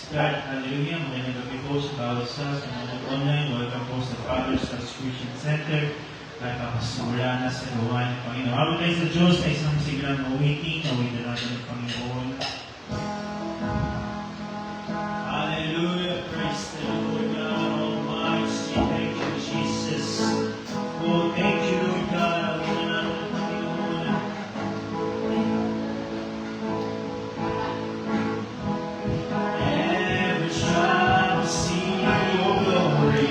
God, hallelujah. Magandang gabi po sa bawat isa sa mga online. Welcome po sa Father's House Christian Center. At papasimula na sa gawa ng Panginoon. Habang tayo sa Diyos ay isang siglang awaiting natin ng Panginoon. Hallelujah. Praise the Lord God Almighty. Thank you, Jesus. Oh, thank you, Lord God. Awitin na natin ng Panginoon. Every child will see your glory.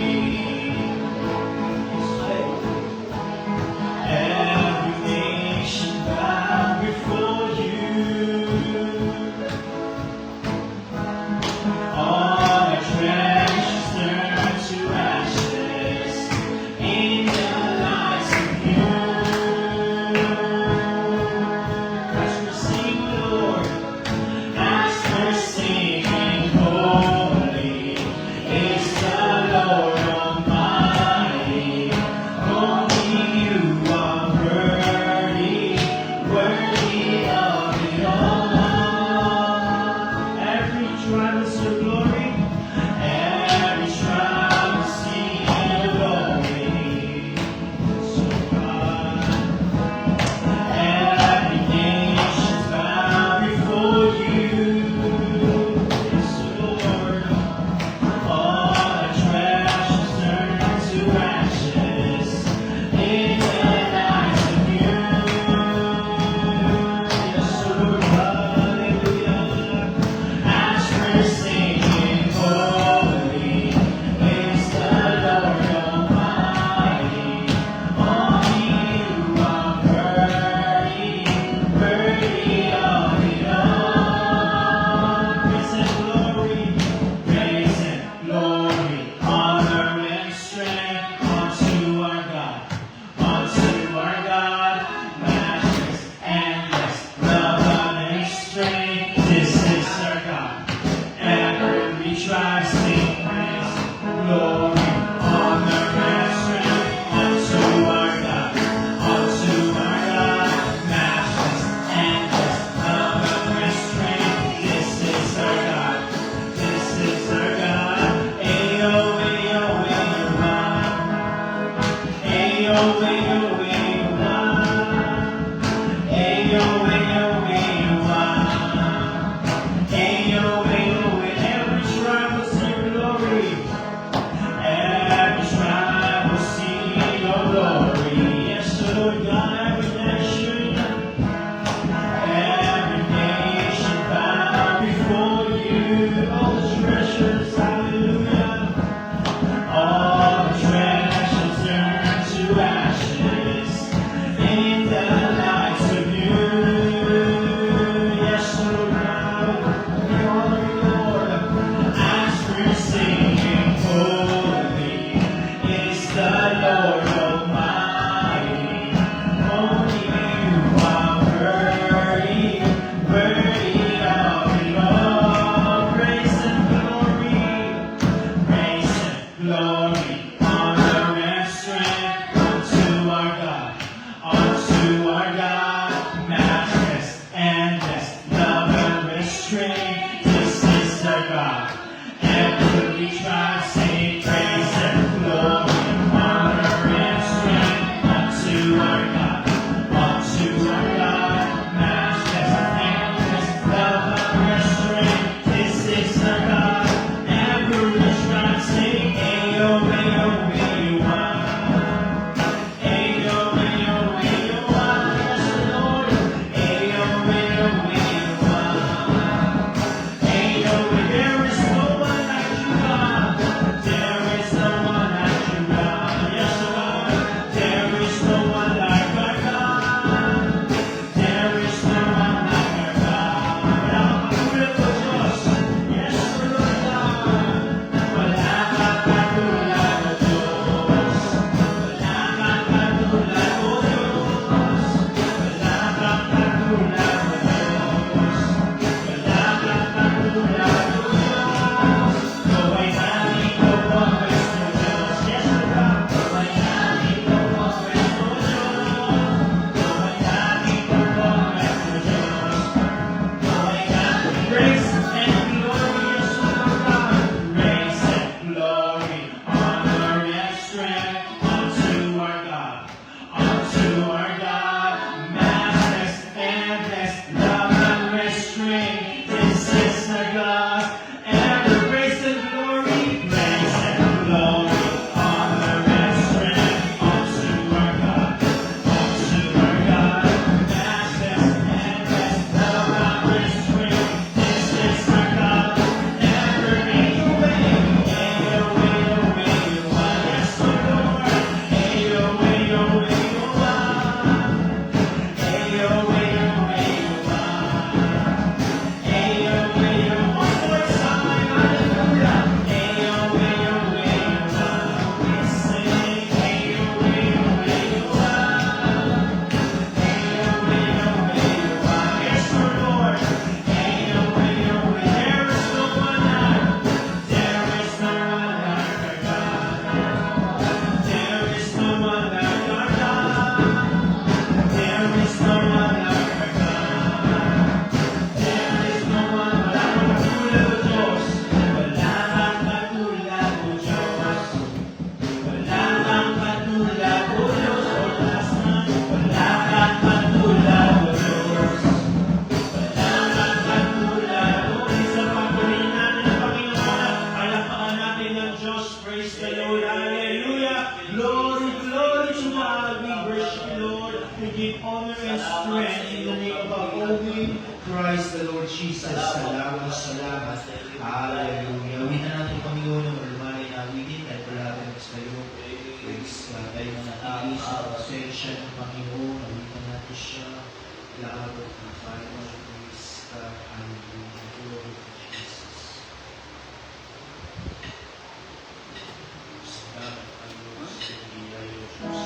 Every nation bow before you. All our treasures turn to ashes in the light of you. As we sing, Lord, as we're singing, holy is the Lord Almighty. Only you are worthy, worthy of it all. Every tribe will see your glory. Every tribe will see your glory. So God, every nation bow before you. Yes, Lord. All our treasures turn to ashes in the light of you. Yes, Lord, hallelujah. As we're singing, holy is the Lord Almighty. Only you are worthy, worthy of it all. Praise and glory, honor and strength unto our God, matchless, endless, love and strength. This is our God. Every tribe sing praise, glory, honor and strength unto our God, matchless, endless, love and strength. This is our God. This is our God. Ayo, ayo, ayo, ayo, ayo, ayo, ayo, ayo, every tribe will see your glory. Every tribe will see your glory. Yes, Lord God, every nation bow before you. All the treasures, hallelujah. All the treasures turn to ashes in the light of you. Yes, Lord God, we honor you, Lord. As we're singing, holy is the Lord Almighty. Only you are worthy, worthy of it all. Praise and glory, honor and strength unto our God, matchless, endless, love and restraint. This is our God. Every tribe sing praise and glory, honor and strength unto our God, matchless, endless, love and restraint. This is our God. Every tribe sing, ayo, ayo, ayo, ayo, ayo, ayo, yes, Lord. Ayo, ayo, ayo, there is no one like you, God. There is no one like you, God. Yes, Lord. There is no one like give honor and strength in the name of our only Christ the Lord Jesus. Salamat, salamat. Hallelujah. Awitan natin Panginoon ng marumali na awitin dahil wala rin mas kayo. Praise God. Tayo na natili sa pasensya ng Panginoon. Awitan natin siya. Laabot ng Panginoon. Praise God. Hallelujah. Glory to Jesus. Salamat, Panginoon. Sa iyo, Diyos.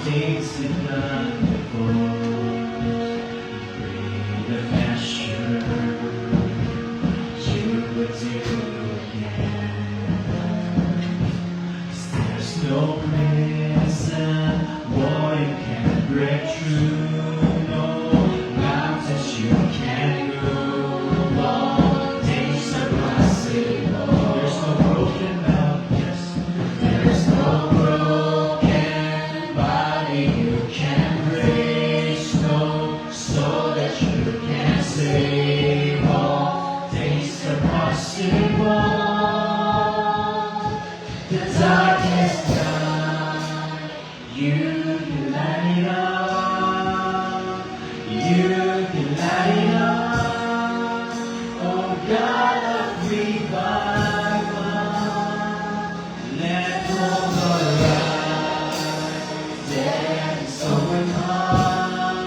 Things you've done before, bring the measure, you would do again. 'Cause there's no prison wall you can't break through, no mountains you can't move, all things are possible. There's no broken mountains, there's no broken body you can raise, no soul that you can't save. All things are possible. The darkest night, you can light it up. You can light it up. Oh God of revival, let hope arise. Death is overcome.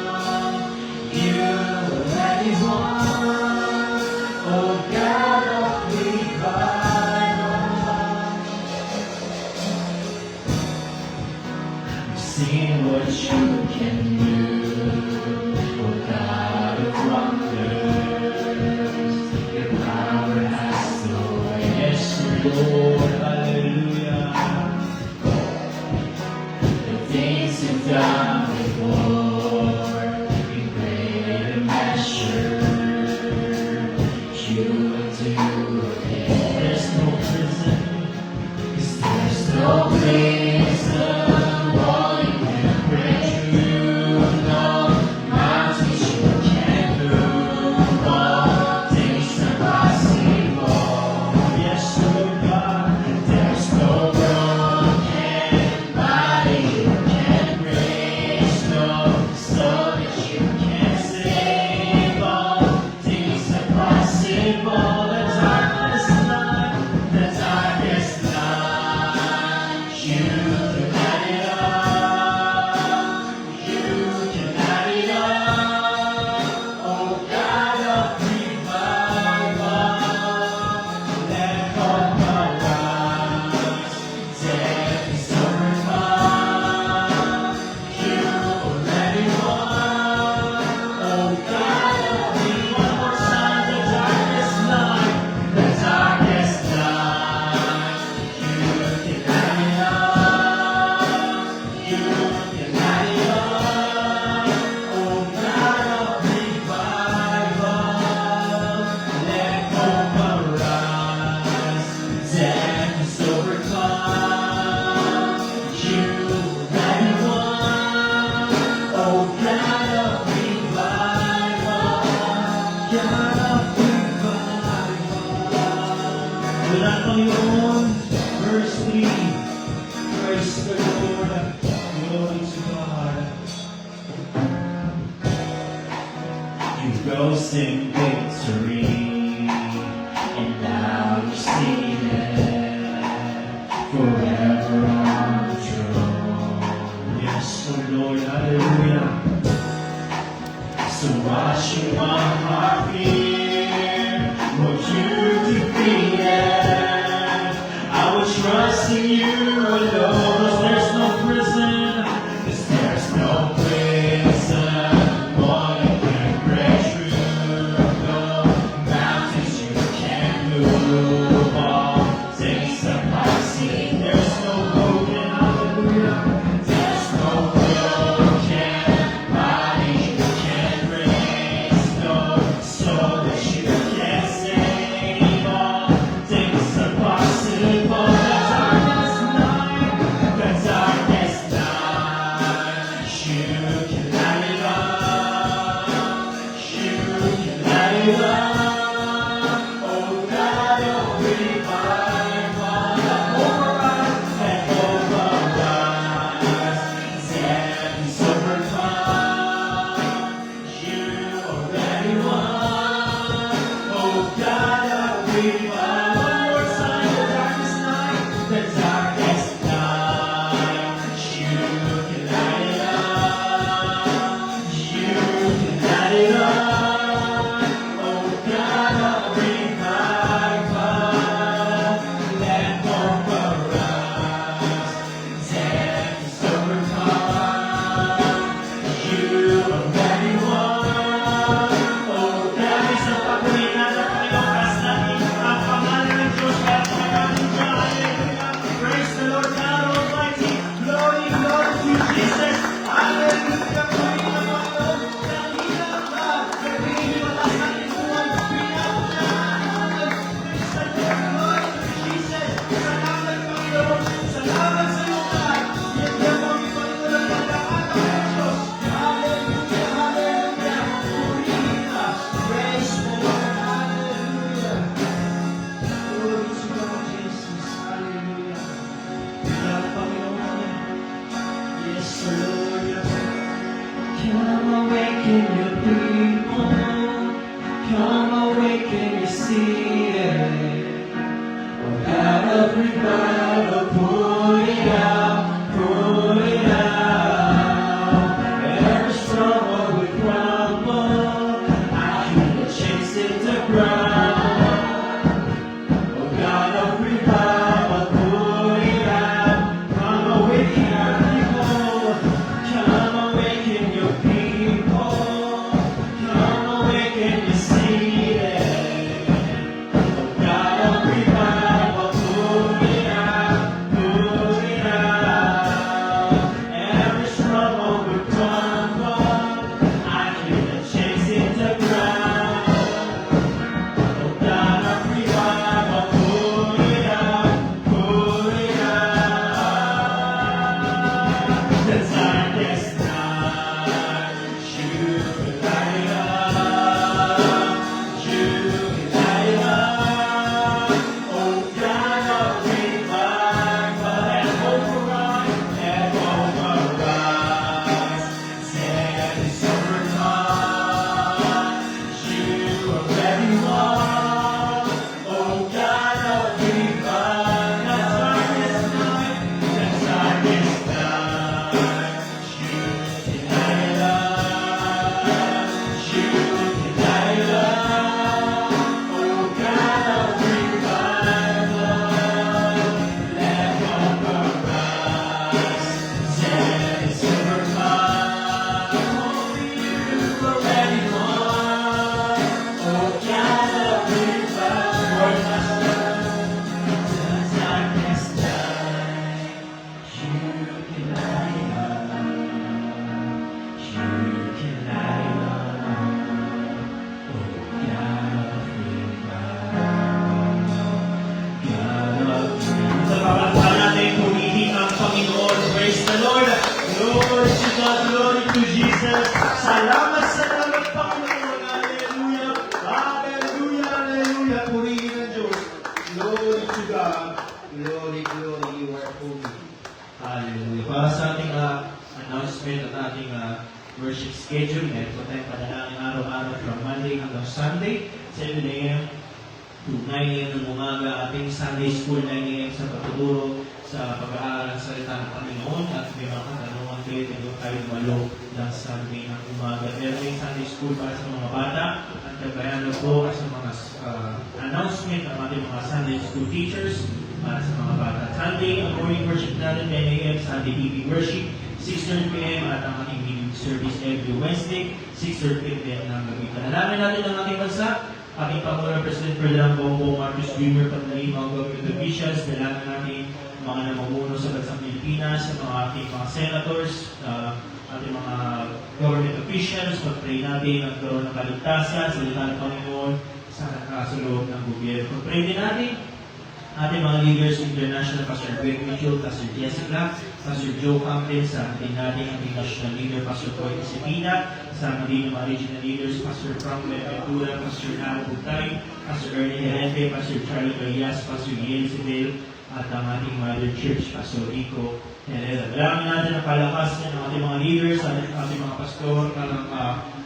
You already won. Oh God of revival, we've seen what you can do. Oh God of wonders, your power has no end. Yes, Lord, hallelujah. The things you've done before, in greater measure, you will do again. There's no prison, 'cause there's no prison wall you can't break through, no mountains you can't move, all things are possible. Yes, Lord God, there's no broken body you can't raise, no soul that you can't save. All things are possible. The darkest night, you can light it up. You can light it up. Oh God of revival, let hope arise. Death is overcome. You already won. Oh God of revival, one more time. The darkest night, the darkest night, you can light it up. You can light it up. Oh God of revival, let hope arise. Death is overcome. You already won. Oh God of revival, God of revival. Wala Panginoon, verse 3. Praise the Lord. Glory to God. You rose in victory, and now you see of revival, pour it out, pour it out. Every stronghold would crumble, I can chase it to ground. Oh God of revival, pour it out. Come awaken your people, come awaken your people, come awaken your seated. Oh God of revival, pour it out, pour it out. Every struggle would crumble, I can chase it to ground. Oh God of revival, pour it out, pour it out. The darkest night, you can light up, you can light up. Oh God of revival, and hope arise, and hope arise. Set is overcome, you already won. Oh God of revival, the darkest night, you can light up, you can light up. Oh God of revival, let hope arise. Set is overcome, only you already won. Oh God of revival, the darkest night, you can light up, you can light up. Oh God of revival, God of revival. Sa pagkakala natin, pumili ang Panginoon. Praise the Lord. Glory to God. Glory to Jesus. Salamat, salamat, Panginoon. Hallelujah. Hallelujah. Hallelujah. Purihin ang Diyos. Glory to God. Glory, glory. You are holy. Hallelujah. Para sa ating announcement at ating worship schedule, ito tayong panalangin araw-araw from Monday hanggang Sunday, 7 a.m. to 9 a.m. ng umaga. Ating Sunday School, 9 a.m. sa pagtuturo sa pag-aaral ng salita ng Panginoon, at may mga katanungan kayo tayo malo ng Sunday ng umaga. Pero may Sunday School para sa mga bata, at kabayan po sa mga announcement ng ating mga Sunday School teachers para sa mga bata. Sunday, ang morning worship natin, 10 a.m. Sunday TV worship, 6:30 p.m. at ang ating meeting service every Wednesday, 6:30 p.m. ng gabi. Panalangin natin ang ating bansa. Ating Pangulong President Ferdinand Bongbong Marcos Jr. Pagdali, mga government officials, dalangin natin mga namumuno sa bansang Pilipinas, sa mga ating mga senators, ating mga government officials, pag-pray natin ang karoon ng kaligtasan sa litan ng Panginoon sa loob ng gobyerno. Pag-pray din natin ating mga leaders international, Pastor Greg Mitchell, Pastor Jessica, Pastor Joe Campbell, sa ating ating national leader, Pastor Coy Isipina, sa ating mga regional leaders, Pastor Frank Ventura, Pastor Naro Butay, Pastor Ernie Herente, Pastor Charlie Bayas, Pastor Yel Sibel, at ang ating Mother Church, Pastor Rico Herrera. Dalangin natin ang kalakasan ng ating mga leaders, ating mga pastor,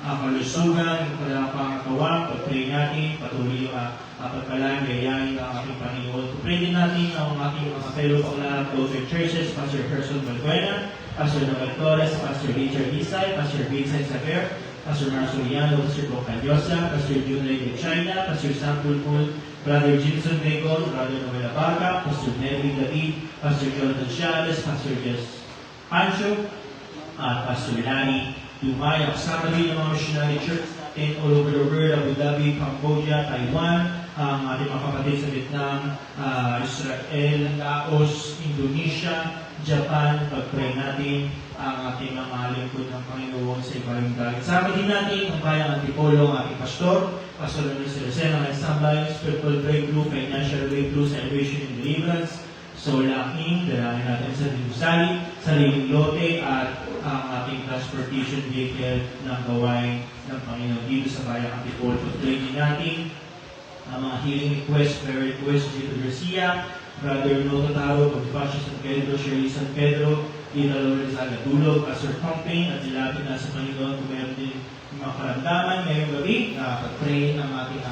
ang kalusugan, yung kanilang pangakawa, pag-pray natin, patuloy yung pagpalaan, gayahin ng ating Panginoon. Pag-pray din natin ang ating mga fellow Panglarang Daughter Churches, Pastor Gerson Balbuena, Pastor Noel Torres, Pastor Richard Isay, Pastor Vincent Saber, Pastor Marcio Liano, Pastor Bocadiosa, Pastor Junrey de China, Pastor Sam Pulpul, Brother Jimson Bacon, Brother Noel Abaca, Pastor Nelly David, Pastor Jonathan Chavez, Pastor Jess Pancho, at Pastor Lani Dumay. Kasama din ng mga missionary church natin all over the world, Abu Dhabi, Cambodia, Taiwan, ang ating mga kapatid sa Vietnam, Israel, Laos, Indonesia, Japan. Pag-pray natin ang ating mga lingkod ng Panginoon sa ibaling dagat. Sama din natin ang bayang Antipolo, ang ating pastor, Pastor Luis Rosena, ang Sambay, Spiritual Breakthrough, Financial Breakthrough, Celebration and Deliverance, Sola King, dalangin natin sa Dinusali, sa Liming Lote, at ang ating transportation vehicle ng gawain ng Panginoon dito sa bayang Antipolo. Pag-pray din natin ang mga healing request, prayer request, Gito Garcia, Brother Noto Taro, Bonifacio San Pedro, Shirley San Pedro, Tita Lourdes Agadulog, Pastor Campaign, at nilapit na sa Panginoon kung meron din mga karamdaman ngayong gabi. Pag-pray ng ating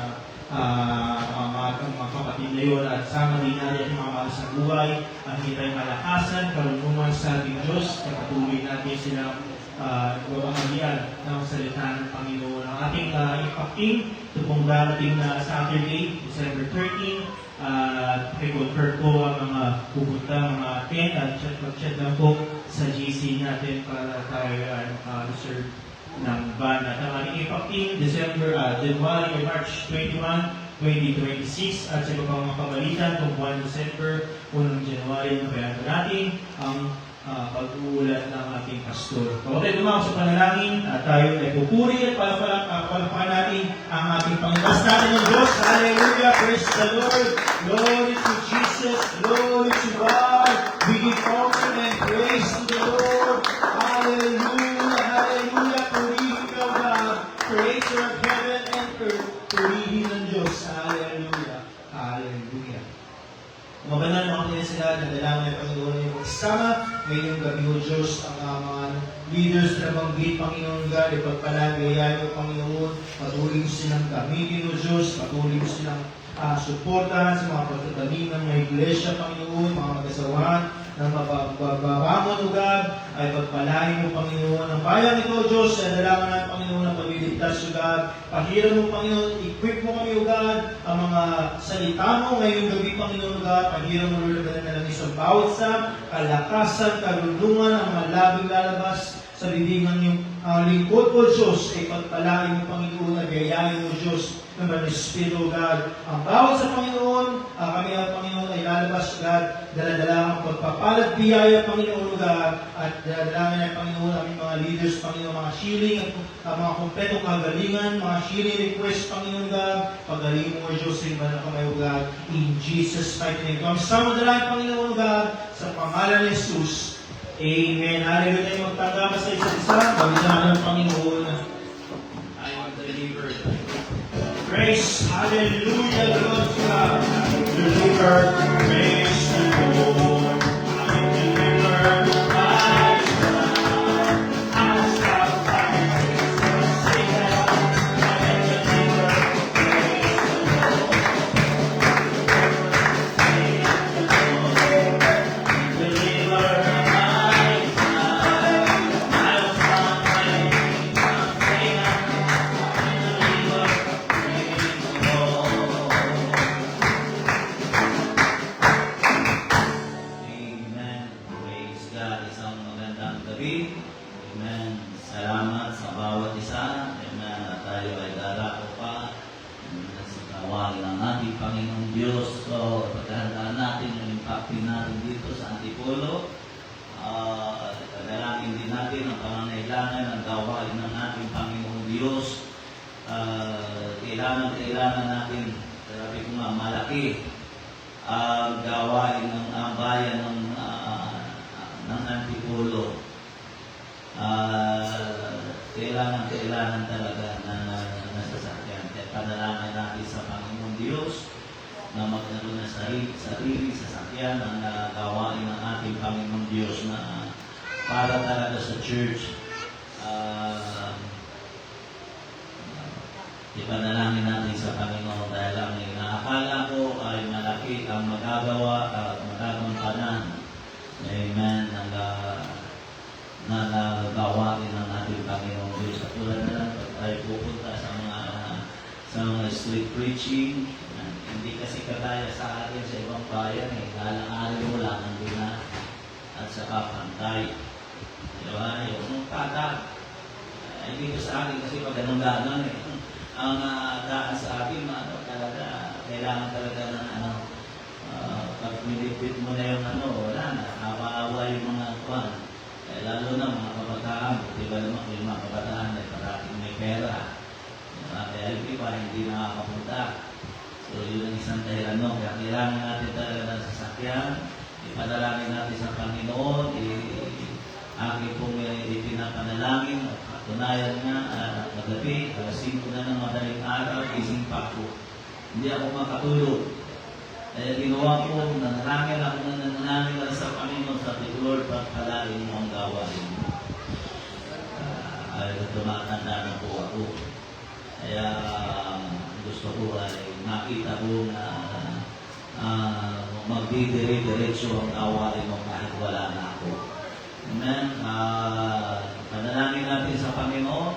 mga kapatid na yun at sama din natin ang mga mahal sa buhay at kita'y malakasan, karunungan sa ating Diyos, kapatuloy natin silang babahagian ng salita ng Panginoon. Ang ating impacting, ito pong darating na Saturday, December 13, i-confirm po ang mga pupunta, mga attend at check lang po sa GC natin para tayo maka-reserve ng van. At ang ating impacting, January o March 21, 2026 at sa iba pang mga kabalitan kung buwan December, unang January na bayan natin ang pag-uulat ng ating pastor. Kapag tayo dumako sa panalangin at tayo ay pupuri at palakpakan natin ang ating Panginoon natin ng Diyos. Hallelujah! Praise the Lord! Glory to Jesus! Glory to God! We give honor and praise to the Lord! Hallelujah! Hallelujah! Purihin ka, God! Creator of heaven and earth! Purihin ng Diyos! Hallelujah! Hallelujah! Mabanal mga kanila sila, nadalangin ang Panginoon yung magsama. Ngayong gabi o Diyos, ang mga leaders na banggit, Panginoon God, ipagpalagayan o Panginoon, patuloy mo silang gamitin o Diyos, patuloy mo silang suportahan sa mga pagtatanim ng mga iglesia, Panginoon, mga mag-asawahan, ng mababangon o God, ay pagpalain mo, Panginoon, ang bayan ito, O Diyos, sa dalawang ng Panginoon na pagliligtas, O God. Pahiran mo, Panginoon, equip mo kami, O God, ang mga salita mo ngayong gabi, Panginoon, O God. Pahiran mo, Lord, na lang isang bawat sa kalakasan, karunungan, ang mga labing lalabas sa bibingan yung lingkod, O Diyos, ay pagpalain mo, Panginoon, at gayahin mo, Diyos, ng mga Espiritu, God. Ang bawat sa Panginoon, kami ang Panginoon ay lalabas, God, dala-dala ang pagpapalat biyaya, Panginoon, God, at dala-dala ng Panginoon, aming mga leaders, Panginoon, mga healing, at mga kumpletong kagalingan, mga healing request, Panginoon, God, pagalingin mo, Diyos, sa iba na kamay, God, in Jesus' mighty name. Kami sa madalangin, Panginoon, God, sa pangalan ni Jesus. Amen. Hallelujah tayo magtanggap sa isa't isa. Bagay sa amin ng Panginoon. I want to deliver. Praise. Hallelujah. Lord God. Deliver. Praise the Lord. I deliver. I stop. I stop. Say that. I deliver. Praise the Lord. Deliver. Amen. Salamat sa bawat isa. Amen. At tayo ay darako pa sa tawagin ng ating Panginoong Diyos. So, pagkahandaan natin yung impacting natin dito sa Antipolo. Dalangin din natin ang pangangailangan ng gawain ng ating Panginoong Diyos. Kailangan natin, sabi ko nga, malaki ang gawain ng bayan ng Antipolo. Kailangan talaga na nasasakyan. Kaya panalangin natin sa Panginoong Diyos na magkaroon na sarili sasakyan ang gawain ng ating Panginoong Diyos na para talaga sa church. Ipanalangin natin sa Panginoon dahil ang inaakala ko ay malaki ang magagawa at magagampanan. Amen. Na gawain ng ating Panginoong Diyos. At tulad na lang, tayo pupunta sa mga street preaching. Hindi kasi kagaya sa atin sa ibang bayan. Lalang-alin mo lang, nandun na. At saka pantay. Diba? Yung tatak. Dito sa akin kasi pag ganun ang daan sa akin, talaga, kailangan talaga ng pag minipit mo na yung wala na. Nakakaawa yung mga kwan. Lalo na mga kabataan, diba naman yung mga kabataan ay parating may pera. Kaya yung iba hindi nakakapunta. So yun ang isang dahilan no. Kaya kailangan natin talaga ng sasakyan. Ipadalangin natin sa Panginoon. Aking pong ipinapanalangin at katunayan nga magabi, alas 5 na ng madaling araw, gising pa ako. Hindi ako makatulog. Kaya ginawa ko, nanalangin lang sa Panginoon sa Lord, pagpalain mo ang gawain. Ay tumatanda na po ako. Kaya gusto ko ay makita ko na magdidire-diretso ang gawain mo kahit wala na ako. Amen. Panalangin natin sa Panginoon.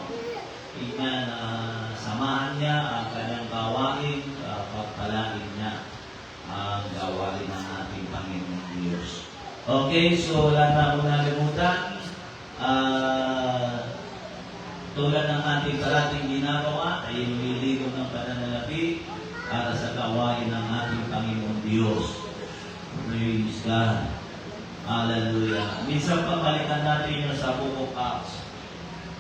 Amen. Samahan niya ang kanyang gawain, pagpalain niya ang gawain ng ating Panginoon Diyos. Okay, so wala na akong nalimutan. Tulad ng ating parating ginagawa ay lumiligo ng pananalapi para sa gawain ng ating Panginoon Diyos. Praise God. Hallelujah. Minsan pa balikan natin yung sa Book of Acts.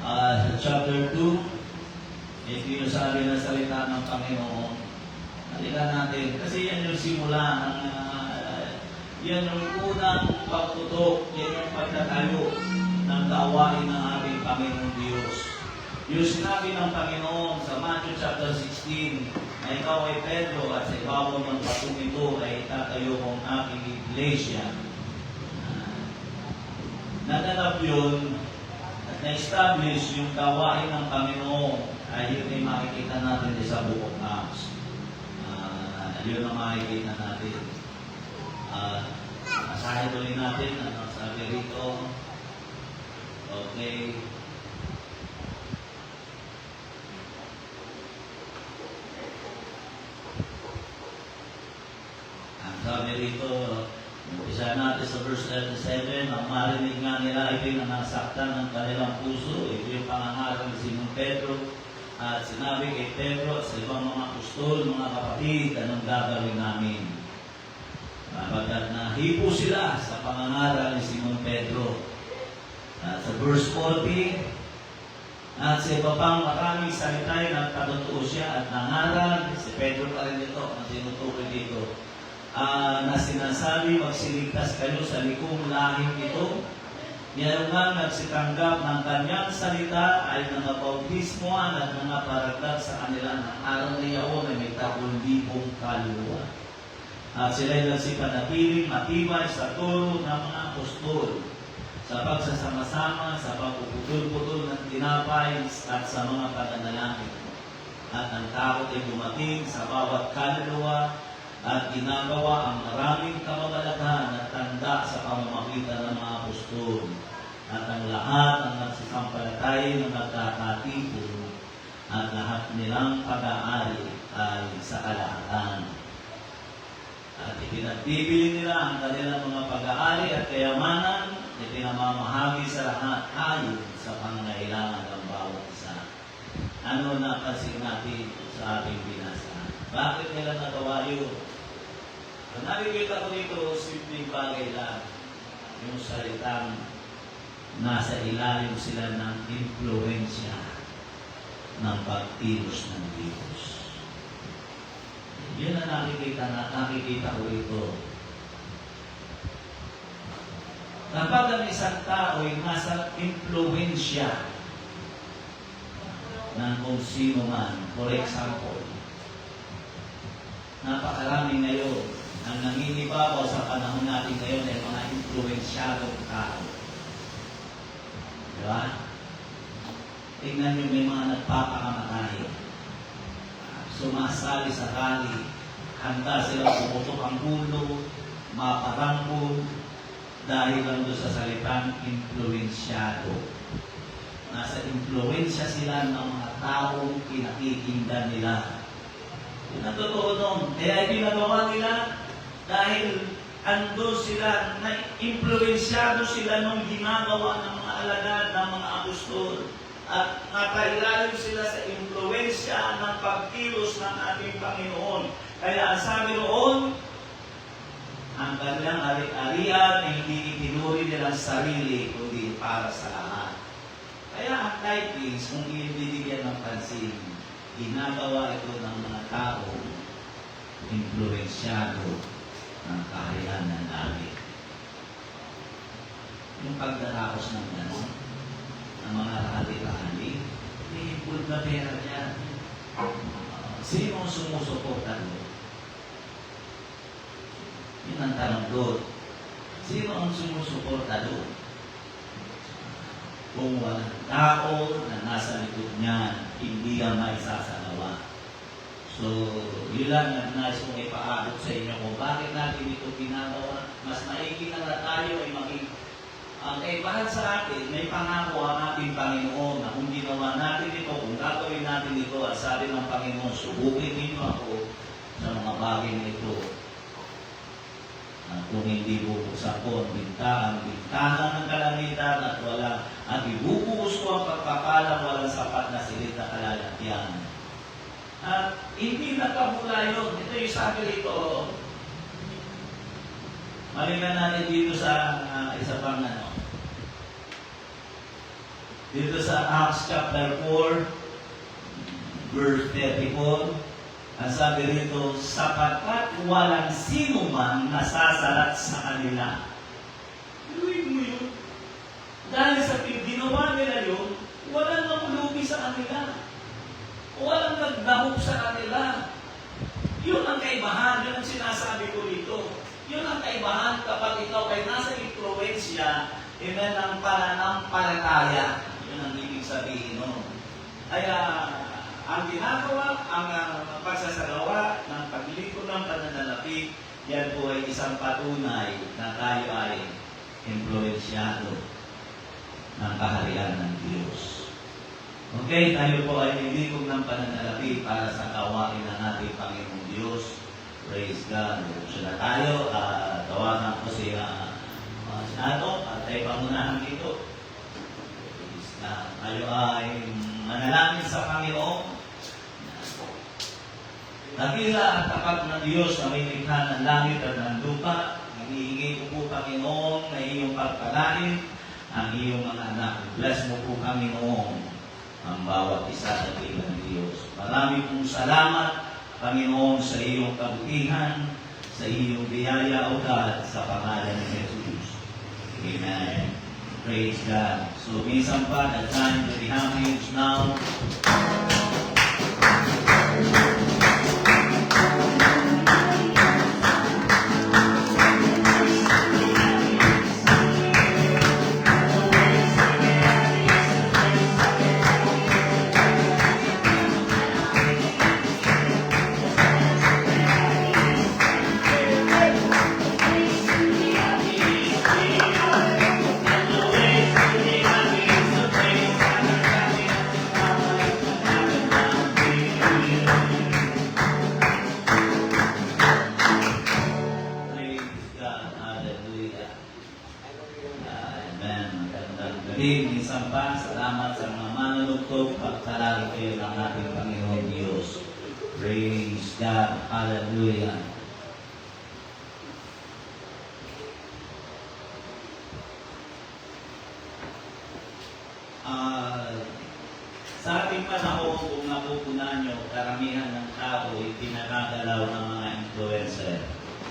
Sa chapter 2, ito yung sabi ng salita ng Panginoon. Balikan natin. Kasi yan yung simula ng yan yung unang pagtutok, yan yung pagtatayo ng gawain ng ating Panginoon Diyos. Yung sinabi ng Panginoon sa Matthew chapter 16, na ikaw ay Pedro at sa ibabaw ng batong ito ay itatayo kong aking iglesia. Naganap yun at na-establish yung gawain ng Panginoon ay yun ay makikita natin sa Book of Acts. Yun ang makikita natin. Masahe tuloy natin ano sabi rito. Okay. Ang sabi rito, umpisa natin sa verse 37, ang marinig nga nila ito na nasaktan ng kanilang puso. Ito yung pangangaral ni Simon Pedro. At sinabi kay Pedro at sa ibang mga apostol, mga kapatid, anong gagawin namin? Kapagkat nahipo sila sa pangangaral ni Simon Pedro. At sa verse 40, at sa iba pang maraming salita ay nagkatotoo siya at nangaral, si Pedro pa rin ito, ang tinutukoy dito, na sinasabi, magsiligtas kayo sa likong lahing ito. Mayroon nga nagsitanggap ng kanyang salita ay nangabautismoan at nangaparagdag sa kanila ng araw na iyaon ay may 10,000 kaluluwa. At sila'y nagsipanatiling matibay sa turo ng mga apostol, sa pagsasama-sama, sa pagpuputol-putol ng tinapay at sa mga pananalangin. At ang takot ay dumating sa bawat kaluluwa at ginagawa ang maraming kamamalaghan at tanda sa pamamagitan ng mga apostol. At ang lahat ng nagsisampalatay na nagkakatipon at lahat nilang pag-aari ay sa kalahatan. At ipinagbibili nila ang kanilang mga pag-aari at kayamanan, ipinamamahagi sa lahat ayon sa pangangailangan ng bawat isa. Ano napansin natin sa ating binasa? Bakit nila nagawa yun? Ang nakikita ko dito, simpleng bagay lang. Yung salitang nasa ilalim sila ng impluensya ng pagkilos ng Diyos. Yun ang nakikita ko ito. Kapag ang isang tao ay nasa impluensya ng kung sino man, for example, napakarami ngayon ang nangingibabaw sa panahon natin ngayon ay mga influensyadong tao. Diba? Tingnan nyo, may mga nagpapakamatay. Sumasali sa rally, handa silang pumutok ang ulo, maparangkol, dahil lang doon sa salitang influensyado. Nasa influensya sila ng mga taong pinakikinggan nila. Yun ang totoo doon. Kaya ginagawa nila dahil ando sila, na-influensyado sila nung ginagawa ng mga alagad ng mga apostol. At nakailalim sila sa influensya ng pagkilos ng ating Panginoon. Kaya ang sabi noon, ang kanilang ari-arian ay hindi itinuri nilang sarili, kundi para sa lahat. Kaya ang titles, kung ibibigyan ng pansin, ginagawa ito ng mga tao influensyado ng kaharian ng langit. Yung pagdaraos ng gano'n, ng mga rally-rally, may full na pera dyan. Sino ang sumusuporta doon? Yun ang tanong doon. Sino ang sumusuporta doon? Kung walang tao na nasa likod niyan, hindi yan maisasagawa. So, yun lang ang nais kong ipaabot sa inyo kung bakit natin ito ginagawa? Mas maigi na tayo ay maging ang kaibahan sa atin, may pangako ang ating Panginoon na kung ginawa natin ito, kung gagawin natin ito, at sabi ng Panginoon, subukin ninyo ako sa mga bagay na ito. At kung hindi bubuksan ko ang bintahan ng kalamitan at ibubuhos ko ang pagpapalang walang sapat na silid na kalalagyan. At hindi nakabula yun. Ito yung sabi rito. Malingan natin dito sa isa pang dito sa Acts chapter 4, verse 34, ang sabi rito, sapagkat walang sino man nasasalat sa kanila. Inuwin mo yun. Dahil sa ginawa nila yun, walang namulubi sa kanila. Walang nagdahok sa kanila. Yun ang kaibahan, yun ang sinasabi ko dito. Yun ang kaibahan kapag ikaw ay nasa impluensya, iba ng pananampalataya. Yun ang ibig sabihin nun. Kaya, ang ginagawa, ang pagsasagawa ng paglilingkod ng pananalapi, yan po ay isang patunay na tayo ay impluensyado ng kaharian ng Diyos. Okay, tayo po ay nilingkod ng pananalapi para sa gawain ng ating Panginoong Diyos. Praise God. Siya na tayo. Tawagan ko si Ato at tayo pangunahan dito. Praise God. Tayo ay manalangin sa Panginoon. Dakila at tapat ng Diyos na may likha ng langit at ng lupa. Hinihingi ko po, Panginoon, na iyong pagpalain ang iyong mga anak. Bless mo po, Panginoon, ang bawat isa sa ng Diyos. Marami pong salamat, Panginoon, sa iyong kabutihan, sa iyong biyaya o God, sa pangalan ni Jesus. Amen. Praise God. So, minsan pa, the time to be happy is now. Minsan pa, salamat sa mga manunugtog, pagkalari kayo ng ating Panginoon Diyos. Praise God. Hallelujah. Sa ating panahon, kung napupunan nyo, karamihan ng tao ay pinagagalaw ng mga influencer.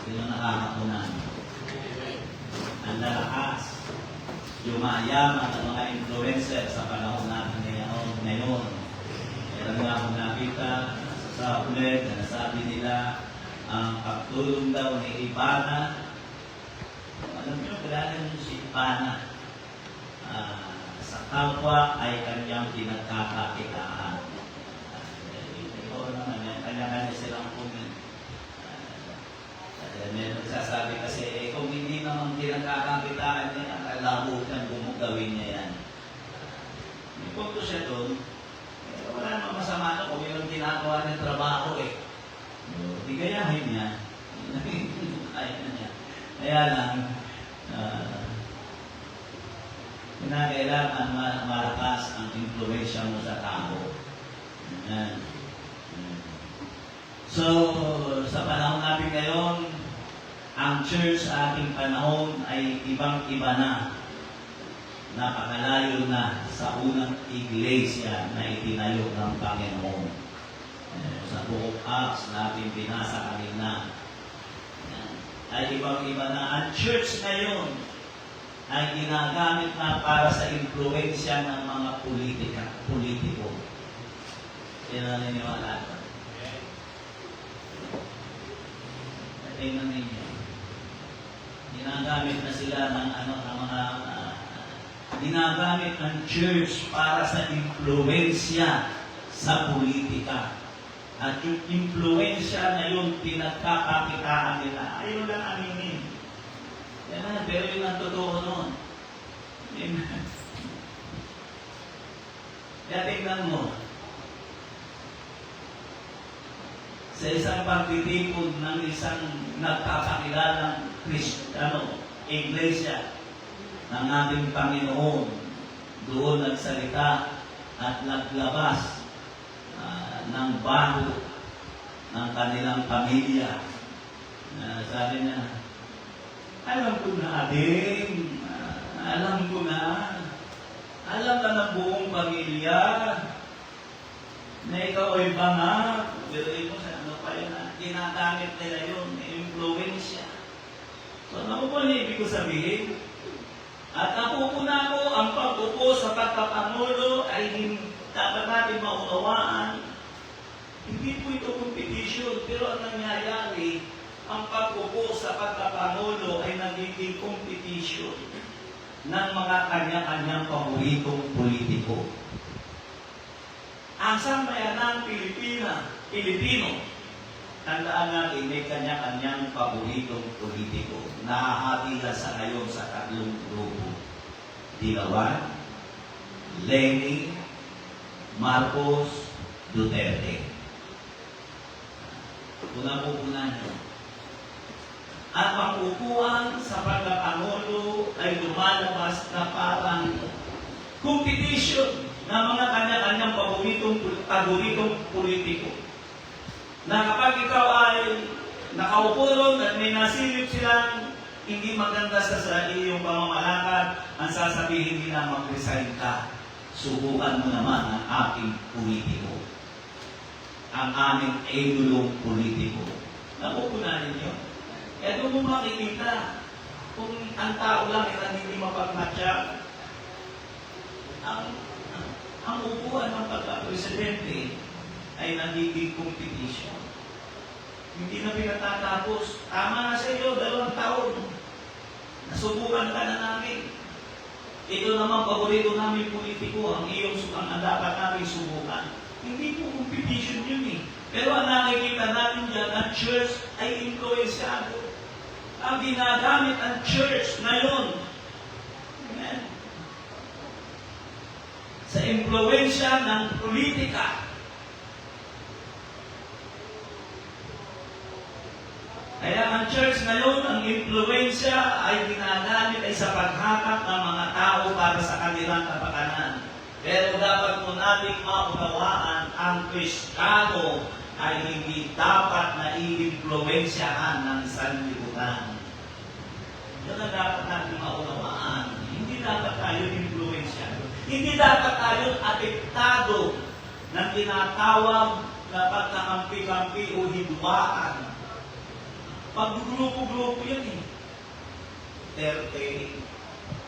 Sino nakakapunan? Ang lalakas. Yumayaman ang mga influencer sa panahon natin ngayon. Meron nga akong nakita sa ulit na nasabi nila ang pagtulong daw ni Ivana. Alam nyo, kilala nyo si Ivana. Sa kapwa ay kanyang pinagkakakitaan. Ito naman, kanya-kanya silang punin. May nagsasabi kasi, kung hindi naman pinagkakakitaan niya, labo kang gumagawin niya yan. May punto siya doon, wala namang masama kung yun ang ginagawa ng trabaho Bigayahin niya. Kaya niya. Kaya lang, kinakailangan malakas ang influensya mo sa tao. Ayan. So, sa panahon natin ngayon, ang church sa ating panahon ay ibang-iba na. Napakalayo na sa unang iglesia na itinayo ng Panginoon. Sa buong Acts natin binasa kanina. Ay ibang-iba na. Ang church ngayon ay ginagamit na para sa impluensya ng mga politiko. Yan ang naniniwala ko. Tingnan ninyo. Ginagamit na sila ng ginagamit ng church para sa impluensya sa politika. At yung impluensya na yun, pinagkakakitaan nila. ayaw lang aminin. Yan na, pero yun ang totoo nun. Amen. Kaya tingnan mo, sa isang pagtitipon ng isang nagpapakilalang iglesia ng ating Panginoon, doon nagsalita at naglabas ng baho ng kanilang pamilya. Sabi niya, alam ko na din, alam ko na, alam na ng buong pamilya na ikaw ay banga. Pero ito sa ano pa yun, ginagamit nila yun, influensya. So ano po niya ibig ko sabihin? At napupuna ko ang pag-upo sa pagkapangulo ay dapat natin maunawaan. Hindi po ito competition, pero ang nangyayari, ang pag-upo sa pagkapangulo ay nagiging competition ng mga kanya-kanyang paboritong politiko. Ang sambayanang Pilipino, tandaan natin may kanya-kanyang paboritong politiko. Nahahati sa ngayon sa tatlong grupo. Dilawan, Lenny, Marcos, Duterte. Puna-pupunan nyo. At ang upuan sa pagkapangulo ay lumalabas na parang competition ng mga kanya-kanyang paboritong politiko. Na kapag ikaw ay nakaupo ron at may nasilip silang hindi maganda sa iyong pamamalakad, ang sasabihin nila mag-resign ka. Subukan mo naman ang aking politiko. Ang aming idolong politiko. Napupunan ninyo? Kaya doon mo makikita kung ang tao lang ay hindi mapagmatya. Ang upuan ng pagka-presidente ay nagiging competition. Hindi na pinatatapos. Tama na sa iyo, 2 taon. Nasubukan ka na namin. Ito naman, paborito namin politiko, ang dapat namin subukan. Hindi po competition yun eh. Pero ang nakikita natin dyan, ang church ay influensyado. Ang ginagamit ang church ngayon, amen, sa impluensya ng politika. Kaya ang church ngayon, ang impluensya ay ginagamit ay sa paghatak ng mga tao para sa kanilang kapakanan. Pero dapat po nating maunawaan ang Kristiyano ay hindi dapat na i-impluensyahan ng sanlibutan. Yun ang dapat natin maunawaan. Hindi dapat tayo impluensya. Hindi dapat tayo apektado ng tinatawag na pagkakampi-kampi o hidwaan. Pag-grupo-grupo yan eh. 30,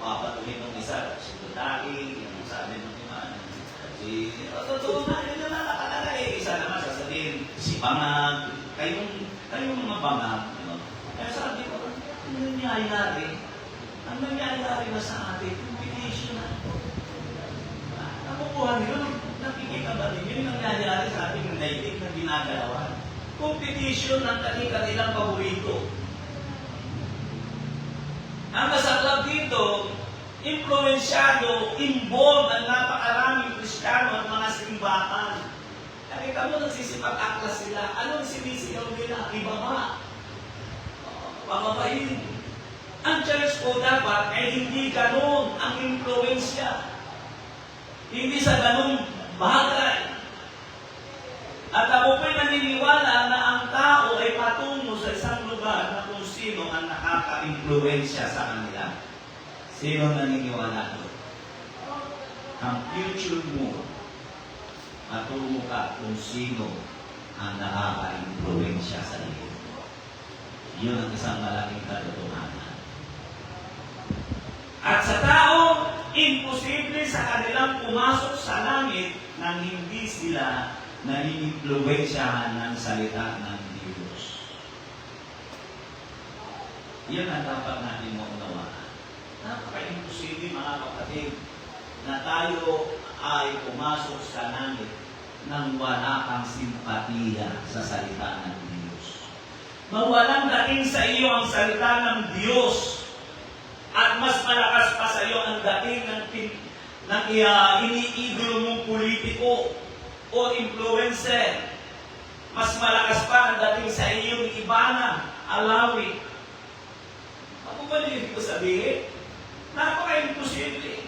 papatuhin ng isa, si Tutaki, yung sabi ng iman, totoo na, yun na nakalala eh. Isa naman sasabihin, si Bangag, kayong mga Bangag. Kaya sabi ko, ano nangyayari? Ang nangyayari na sa atin, competition na. Nakukuha nyo, nakikita ba rin yun nangyayari sa ating naibig na ginagalawan? Competition ng kanilang paborito. Ang masaklap dito, influensyado, involved ang napakaraming Kristiyano at mga simbahan. Nakita mo, nagsisipag-aklas sila. Anong sinisigaw nila? Ibaba. Pababayin. Ang church po dapat ay hindi ganun ang influensya. Hindi sa ganun bagay. At ako po'y naniniwala na ang tao ay patungo sa isang lugar na kung sino ang nakaka-influensya sa kanila. Sino naniniwala doon? Ang future mo, patungo ka kung sino ang nakaka-influensya sa iyo. Yun ang isang malaking katotohanan. At sa tao, imposible sa kanilang pumasok sa langit nang hindi sila nai-influensyahan ng salita ng Diyos. Yan ang dapat natin maunawaan. Napaka-imposible mga kapatid na tayo ay pumasok sa langit nang wala kang simpatiya sa salita ng Diyos. Mawalang dating sa iyo salita ng Diyos. At mas malakas pa sa iyo ang dating ng iniidolo mong politiko o influencer. Mas malakas pa ang dating sa iyong Ibana, Alawi. Ako ba nilibig ko sabihin? Napaka-imposible.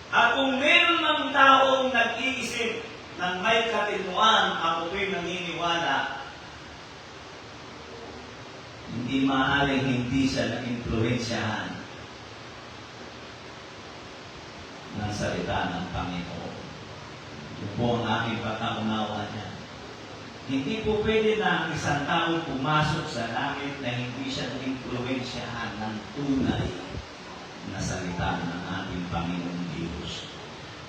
At kung meron ng taong nag-iisip ng may katinuan, ako po'y naniniwala, hindi maaaring hindi siya na-influensyahan ng salita ng Panginoon. Yun po ang aking pagkaunawa niya. Hindi po pwede na ang isang tao pumasok sa langit na hindi siya na-influensyahan ng tunay na salita ng ating Panginoong Diyos.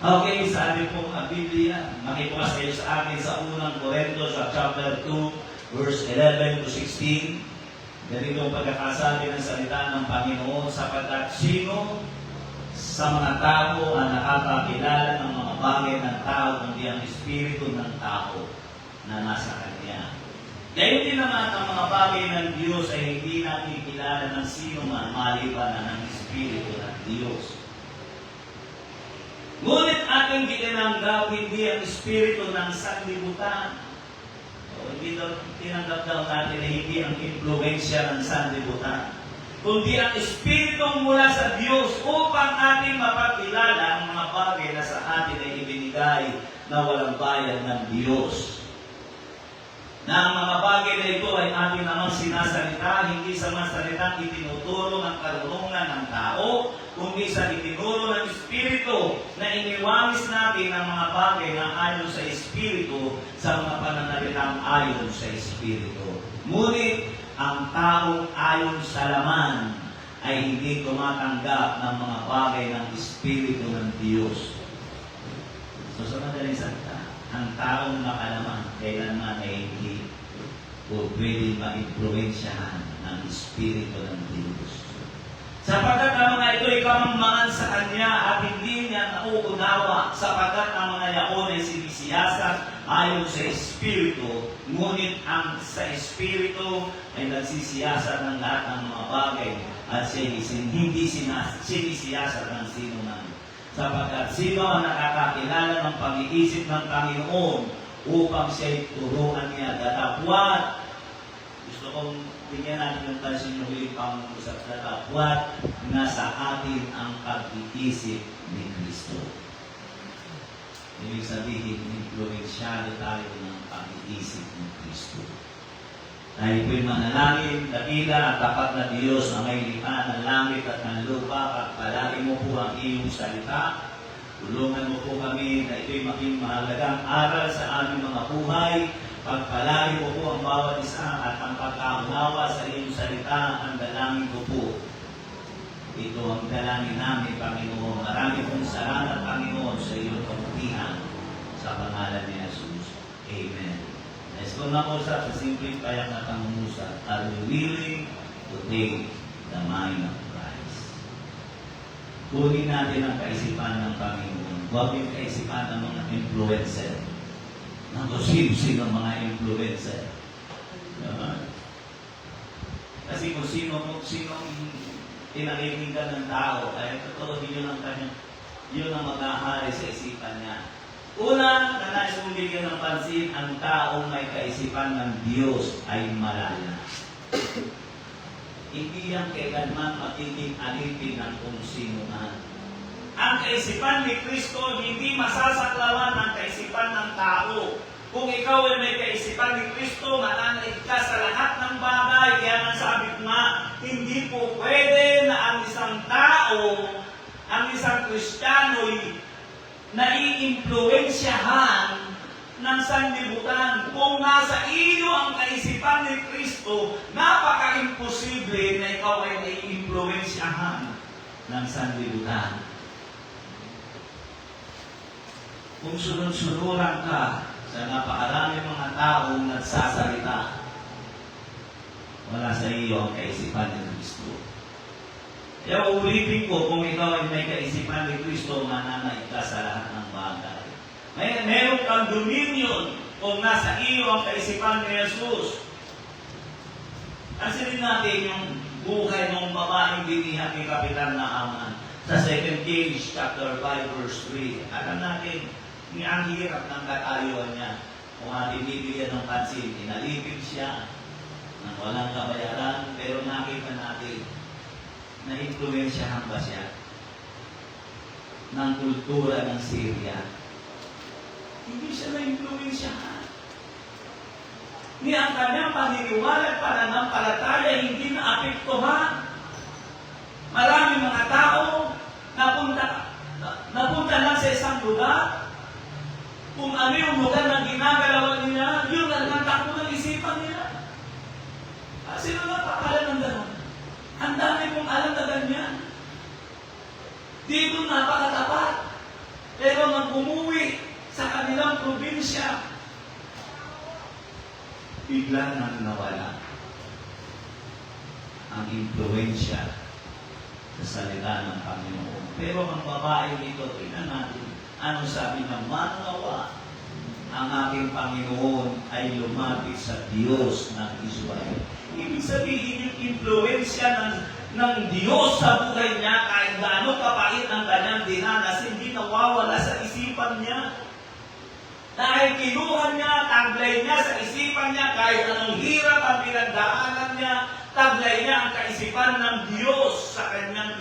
Okay, sabi po ang Biblia, makibukas kayo sa akin sa unang Corintios sa chapter 2, verse 11 to 16. Ganito ang pagkakasabi ng salita ng Panginoon, sapagkat sino sa mga tao ang nakakakilala ng mga bagay ng tao kundi ang Espiritu ng tao na nasa Kanya. Gayon din naman ang mga bagay ng Diyos ay hindi natin kilala ng sino man maliban na ng Espiritu ng Diyos. Ngunit ating tinanggap hindi ang Espiritu ng sanlibutan. Hindi daw tinanggap daw natin na hindi ang impluensya ng sanlibutan, kundi ang Espiritu mula sa Diyos upang ating mapakilala ang mga bagay na sa atin ay ibinigay na walang bayad ng Diyos. Na ang mga bagay na ito ay ating namang sinasalita, hindi sa mga salitang itinuturo ng karunungan ng tao, kundi sa itinuro ng Espiritu na iniwamis natin ang mga bagay na ayon sa Espiritu sa mga pananalitang ayon sa Espiritu. Ngunit ang taong ayon sa laman ay hindi tumatanggap ng mga bagay ng Espiritu ng Diyos. So sa madaling salita, ang taong nakalaman kailanman ay hindi o pwede ma-influensyahan ng Espiritu ng Diyos. Sapagkat ang mga ito ay kamangmangan sa Kanya at hindi niya nauunawa, sapagkat ang mga yaon ay sinisiyasat ayon sa Espiritu, ngunit ang sa Espiritu ay nagsisiyasat ng lahat ng mga bagay at siya hindi sinisiyasat ng sino man. Sapagkat sino ang nakakakilala ng pag-iisip ng Panginoon upang siya'y turuan niya datapwat. Gusto kong bigyan natin ng pansin yung huling pang-usap datapwat na sa atin ang pag-iisip ni Kristo. Ibig sabihin, influensyado tayo ng pag-iisip ni Kristo. Tayo po'y manalangin, dakila at tapat na Diyos na may likha ng langit at ng lupa, pagpalain mo po ang iyong salita. Tulungan mo po kami na ito'y maging mahalagang aral sa aming mga buhay. Pagpalain mo po ang bawat isa at ang pagkaunawa sa iyong salita, ang dalangin ko po. Ito ang dalangin namin, Panginoon. Marami pong salamat, Panginoon, sa iyong kabutihan sa pangalan ni Jesus. Amen. Let's go na po sa simpleng payak na pangungusap. Are we willing to take the mind of Christ? Kunin natin ang kaisipan ng Panginoon. Huwag yung kaisipan ng mga influencer. Naku, sino mga influencer? Kasi kung sino pinakikinggan ng tao, ay totoo yun ang mag-ahari sa isipan niya. Una, na nais mong bigyan ng pansin, ang taong may kaisipan ng Diyos ay malaya. Hindi yan kailanman magiging alipin ng kung sino man. Ang kaisipan ni Kristo hindi masasaklawan ng kaisipan ng tao. Kung ikaw ay may kaisipan ni Kristo, mananaig ka sa lahat ng bagay. Kaya nga sabi ko nga, hindi po pwede na ang isang tao, ang isang Kristiyano naiimpluwensyahan ng sanlibutan. Kung nasa iyo ang kaisipan ni Kristo, napaka-imposible na ikaw ay naiimpluwensyahan ng sanlibutan. Kung sunod-sunuran ka sa napakarami mga taong nagsasalita, wala sa iyo ang kaisipan ni Kristo. Kaya uulitin ko, kung ikaw ay may kaisipan ni Kristo, mananaig ka sa lahat ng bagay. Meron kang dominion kung nasa iyo ang kaisipan ni Jesus. Pansinin natin yung buhay ng babaeng binihan ni Kapitan Naaman sa 2 Kings chapter 5 verse 3. Alam natin, ang hirap ng katayuan niya. Kung ating bibigyan ng pansin, inalipin siya ng walang kabayaran, pero nakita natin na impluwensyahan ba siya ng kultura ng Syria? Hindi siya na-impluwensyahan. Ni ang kanyang paniniwala at pananampalataya hindi na-apektuhan. Maraming mga tao napunta lang sa isang lugar. Kung ano yung lugar na ginagalawan nila, yun ang takbo ng isipan nila. Sino na pakalan ng gano'n? Ang dami kong alam na ganyan. Dito napakatapat. Pero nang umuwi sa kanilang probinsya, bigla nang nawala ang impluensya sa salita ng Panginoon. Pero ang babae nito, tingnan natin, ano sabi ng manawa, ang aking Panginoon ay lumapit sa Diyos ng Israel. Ibig sabihin yung impluensya ng Diyos sa buhay niya, kahit gaano kapait ang kanyang dinanas, hindi nawawala sa isipan niya. Dahil kinuha niya, taglay niya sa isipan niya, kahit anong hirap ang pinagdaanan niya, taglay niya ang kaisipan ng Diyos sa kanyang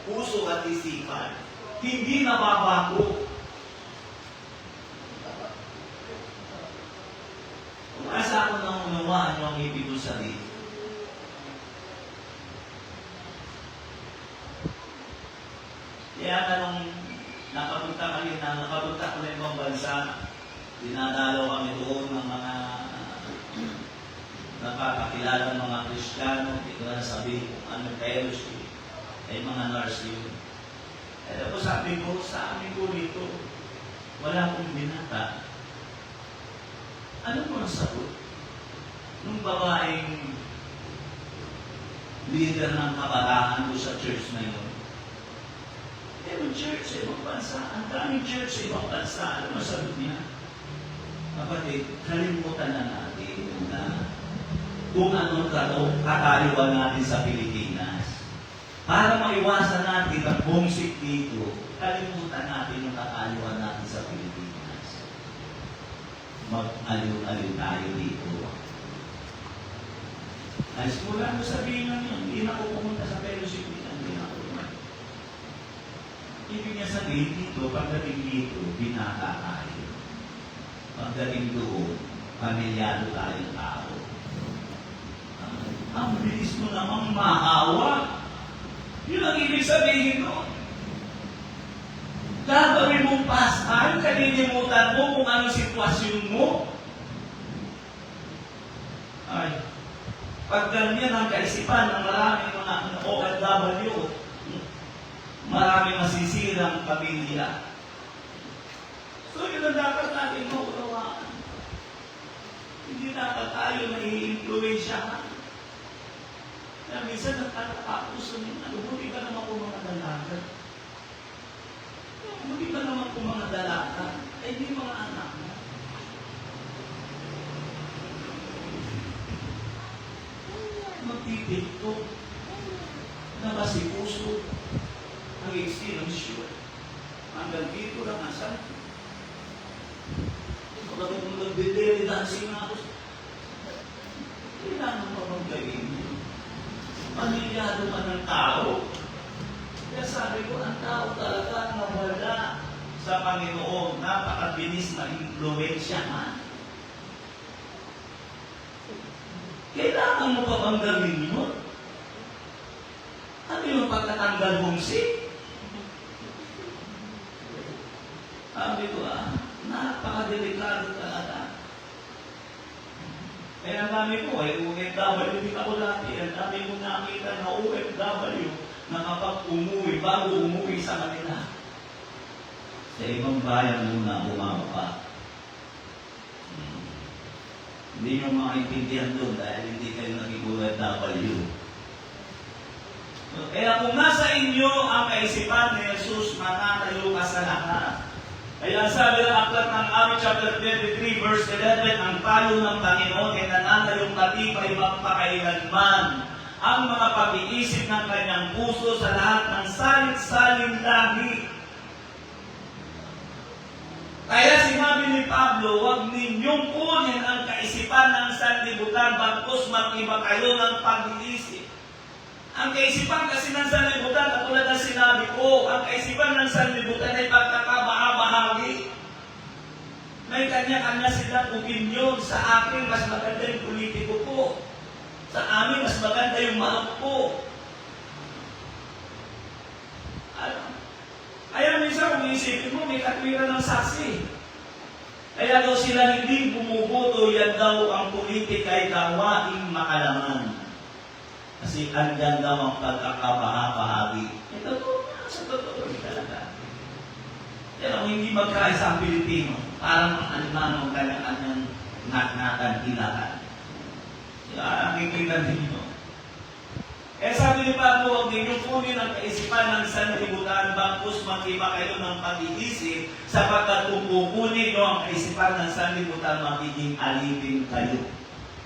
puso at isipan. Hindi nababago. Umasa ako nang unawaan yung ibig ko sabihin. Kaya na nung nakapunta ko na ibang bansa, dinadalaw kami doon ng mga napapakilala ng mga Kristiyano, hindi ko na sabihin kung ano fellowship, ay mga nurse yun. Kaya po sabi ko, sa amin ko dito, wala akong binata. Ano mo ang sagot? Nung babaeng leader ng kabataan ko sa church na yun, pero church sa ibang bansa, ang daming church sa ibang bansa, ano ang sagot niya? Kapatid, kalimutan na natin na kung anong katayuan natin sa Pilipinas. Para maiwasan natin ang homesick dito, kalimutan natin yung katayuan natin sa Pilipinas. Mag-aliw-aliw tayo dito. Ay, simula mo sabihin lang yun, hindi na ako pumunta sa fellowship dito, hindi na ako pumunta. Ibig niya sabihin dito, pagdating dito, binata tayo. Pagdating doon, pamilyado tayong tao. Ang bilis mo namang maawa. Yun ang ibig sabihin nun. Gagawin mong pastime, kalilimutan mo kung anong sitwasyon mo. Ay, pag ganyan ang kaisipan ng maraming mga OFW, maraming masisirang pamilya. So, yun ang dapat natin maunawaan. Hindi dapat tayo nai-influensyahan. Kaya minsan nagtatapos buti ka naman kung mga dalaga. Buti ka naman kung mga dalaga. Ay, di mga anak mo. Magtitikto. Nakasipuso. Ang experience. Hanggang dito lang ang sana. Kapag kung nagbibili, dancing na ako. Kailangan pa bang gawin mo? Pamilyado ka ng tao. Kaya sabi ko, ang tao talaga nawala sa Panginoon. Napakabilis na impluensyahan. Kailangan mo pa bang gawin mo? Ano yung pagkatanggal homesick? Sabi ko, napakadelikado talaga. Kaya ang dami ko, OFW, hindi ako dati. Ang dami ko nakita na OFW na kapag umuwi, bago umuwi sa kanila. Sa ibang bayan muna, bumaba. Hindi nyo makaintindihan doon dahil hindi kayo naging OFW. Kaya kung nasa inyo ang kaisipan ni Jesus, mananayo ka sa lahat. Kaya sabi ng aklat ng Amos chapter 23 verse 11, ang payo ng Panginoon ay nananayong matibay magpakailanman. Ang mga pag-iisip ng kanyang puso sa lahat ng salit-saling lahi. Kaya sinabi ni Pablo, huwag ninyong kunin ang kaisipan ng sanlibutan, bagkus mag-iba kayo ng pag-iisip. Ang kaisipan kasi ng sanlibutan, katulad ng sinabi ko, ang kaisipan ng sanlibutan ay pagkakabaha-bahagi. May kanya-kanya silang opinyon. Sa akin, mas maganda yung politiko ko. Sa amin, mas maganda yung manok ko. Kaya minsan kung isipin mo, may katwiran ng saksi. Kaya daw sila hindi bumuboto, yan daw ang politika ay gawaing makalaman. Kasi andyan daw ang pagkakabaha-bahagi. Ito to, sa totoo talaga. Pero hindi magkaisa ang Pilipino, parang ang alimanong kanyang ngat-ngatan hilahan. Nakikita ninyo. Sabi ni Pablo, huwag ninyong kunin ang kaisipan ng sanlibutan, bagkus mag-iba kayo ng pag-iisip, sapagkat kung kukunin nyo ang kaisipan ng sanlibutan, magiging alipin kayo.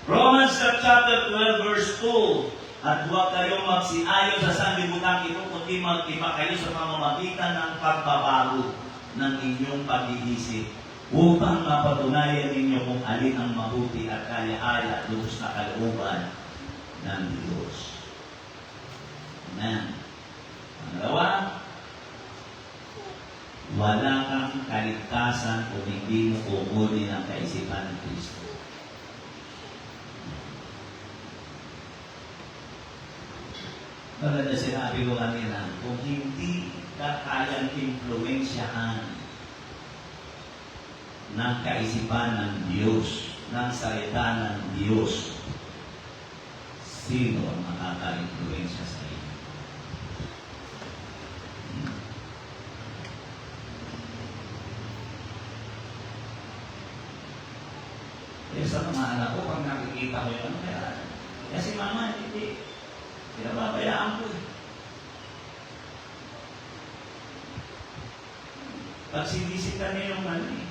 Romans chapter 12 verse 2, at huwag kayong magsiayon sa sanlibutan ito, kundi mag-iba kayo sa pamamagitan ng pagbabago ng inyong pag-iisip, upang mapatunayan ninyo kung alin ang mabuti at kaya-aya lubos na kalooban ng Diyos. Amen. Pangalawa, wala kang kaligtasan kung hindi mo kukunin ang kaisipan ng Kristo. Maganda sinabi ko kanina, kung hindi ka kayang impluensyahan ng kaisipan ng Diyos, ng salita ng Diyos, sino ang makaka-impluensya sa iyo? Sa mga anak ko, pag nakikita ko yun, kasi mama, hindi, pinababayaan ko eh. Pagsinisip ka niya yung eh.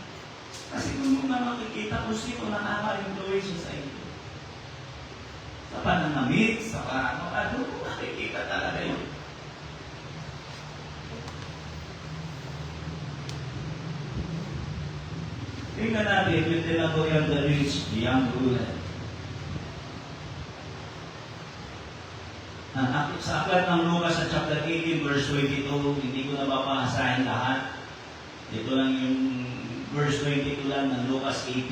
Kasi kung mo na makikita kung sino nakaka-influensya sa iyo. Sa pananamit, sa ano, makikita talaga yun. Tingnan natin, yung tinatawag the rich, the young ruler. Sa aklat ng Lucas sa chapter 18, verse 22, hindi ko na mapahasahin lahat. Ito lang yung verse 22 lang ng Lucas 18.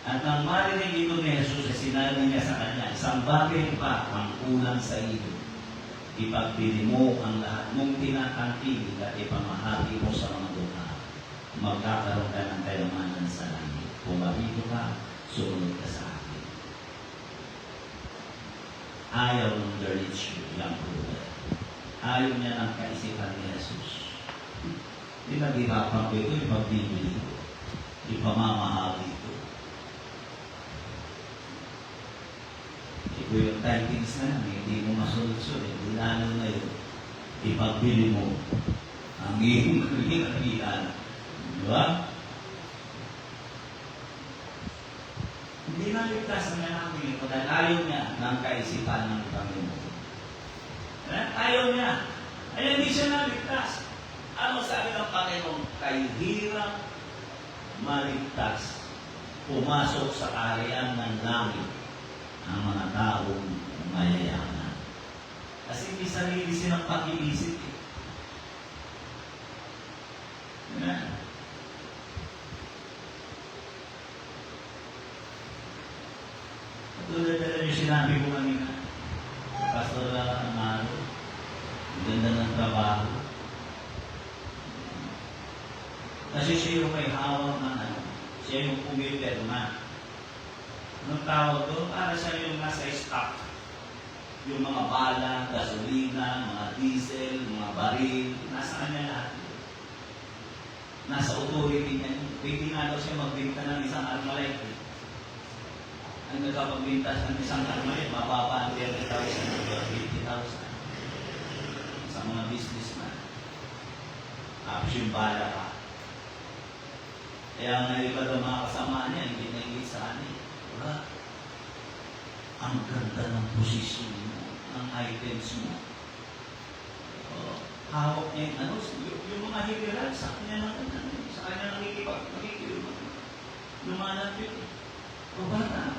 At nang marinig ito ni Jesus, sinabi niya sa kanya, isang bagay pa ang kulang sa iyo. Ipagbili mo ang lahat mong tinatangkilig at ipamahagi mo sa mga dukha. Magkakaroon ka ng kayamanan sa langit. Kung mabito ka, sumunod ka sa akin. Ayaw ng the rich young ruler. Ayaw niya ng kaisipan ni Jesus. Pinaghirapan ko ito, ipagbibili ko. Ipamamahagi ko. Ito yung titings na yan, hindi mo masunod-sunod. Lalo na yun, ipagbili mo ang iyong kalihan. Diba? Hindi na ligtas ang namin ito dahil ayaw niya ng kaisipan ng Panginoon. Ayaw niya. Ay hindi siya naligtas. Ano sabi ng Panginoon? Kay hirap maligtas, pumasok sa kaharian ng langit ang mga taong mayayaman. Kasi hindi sarili silang pag-iisip. Amen. Tulad na yung sinabi ko kanina, Pastor Amaro, ganda ng trabaho. Kasi siya yung may hawak ng siya yung pumipirma. Anong tawag doon? Para siya yung nasa stock. Yung mga bala, gasolina, mga diesel, mga baril, nasa kanya lahat. Nasa authority niya. Pwede nga daw siya magbenta ng isang Armalite. Ang nagkapagbintas ng isang Armalite, mababa ang 30,000 o 50,000 sa mga businessman. Tapos yung bala ka. Kaya nga iba daw mga kasama niya, hindi na sa akin. Wala. Ang ganda ng posisyon mo, ng items mo. Hawak niya yung yung mga higiral, sa kanya nakikipag-nakikilman. Lumanap yun. O bata,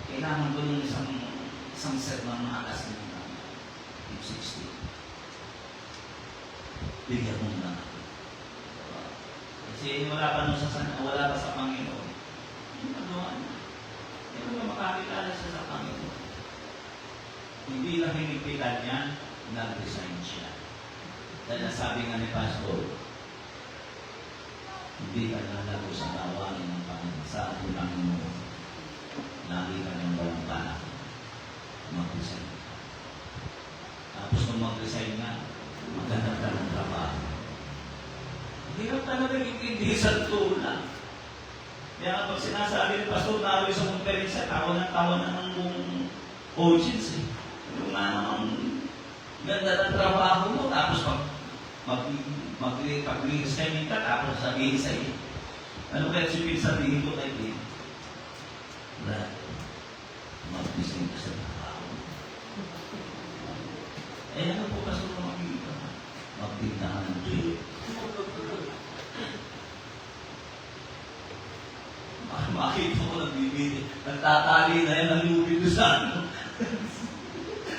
kailangan ko ng isang set ng mga kasin ng 60. Bigyan mo na ako. Kasi wala pa sa Panginoon. Hindi magawa niya. Hindi mo makakilala siya sa Panginoon. Hindi lang hinipitan niya, nag-resign siya. Dahil sabi nga ni Pastor, hindi ka nalago sa gawain ng Panginoon, sa ating Panginoon. Lagi ka ng walang balak. Mag-resign. Tapos nung mag-resign nga, maghanap ka ng trabaho. Hirap talaga hindi sa tula. Kaya pag sinasabi ni Pastor, naaway sa konferensya, tawa na ng buong audience. Yung nga namang ganda ng trabaho mo, tapos mag-resign ka, tapos sabihin sa'yo, ano kaya sabihin ko kay Kim? Brad, mag-resign ka sa trabaho. Eh, ano po Pastor na magiging ka? Magtinda ka ng tuyo. Makita ko nagbibili. Nagtatali na yan ang lubid ko sa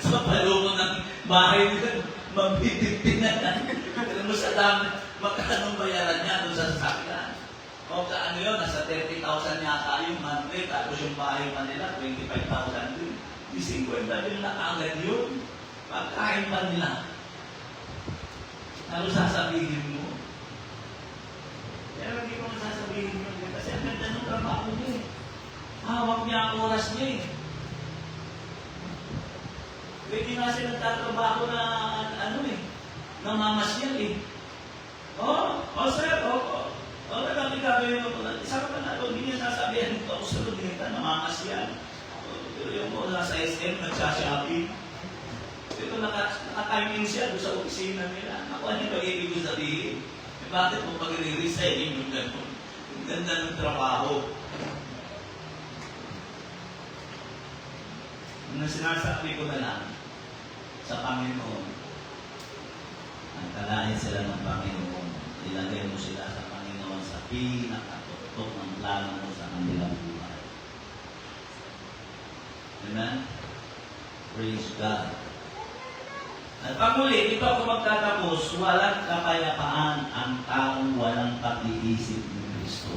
sa palungo ng bahay nila. Magbibitin na yan. Alam mo sa dami, magkano bayaran niya doon sa sasakyan. O kaano yun, nasa 30,000 yata yung monthly, tapos yung bahay pa nila, 25,000 din. Di 50 din na agad yun. Pagkain pa nila. Ano sasabihin mo? Pero hindi ko masasabihin mo. Kasi ang ganda ng trabaho niya eh. Hawak niya ang oras niya eh. Pwede nga siya nagtatrabaho na namamasyal eh. Sir, nagkakagayon ako na. Isa ka na doon, hindi niya sasabihin ko ako sa doon ka, namamasyal. Pero yung mo nasa SM, nagsashopping. Pero naka-timing siya doon sa opisina nila. Ako ano ba ibig ko sabihin? Bakit mo pag-resign yung gano'n? Yung ganda ng trabaho. Nung sinasabi ko na lang sa Panginoon, ang kalahin sila ng Panginoon, ilagay mo sila sa Panginoon sa pinakatutok ng plano mo sa kanilang buhay. Amen? Praise God. At pagmuli, dito ako magtatapos, walang kapayapaan ang taong walang pag-iisip ni Kristo.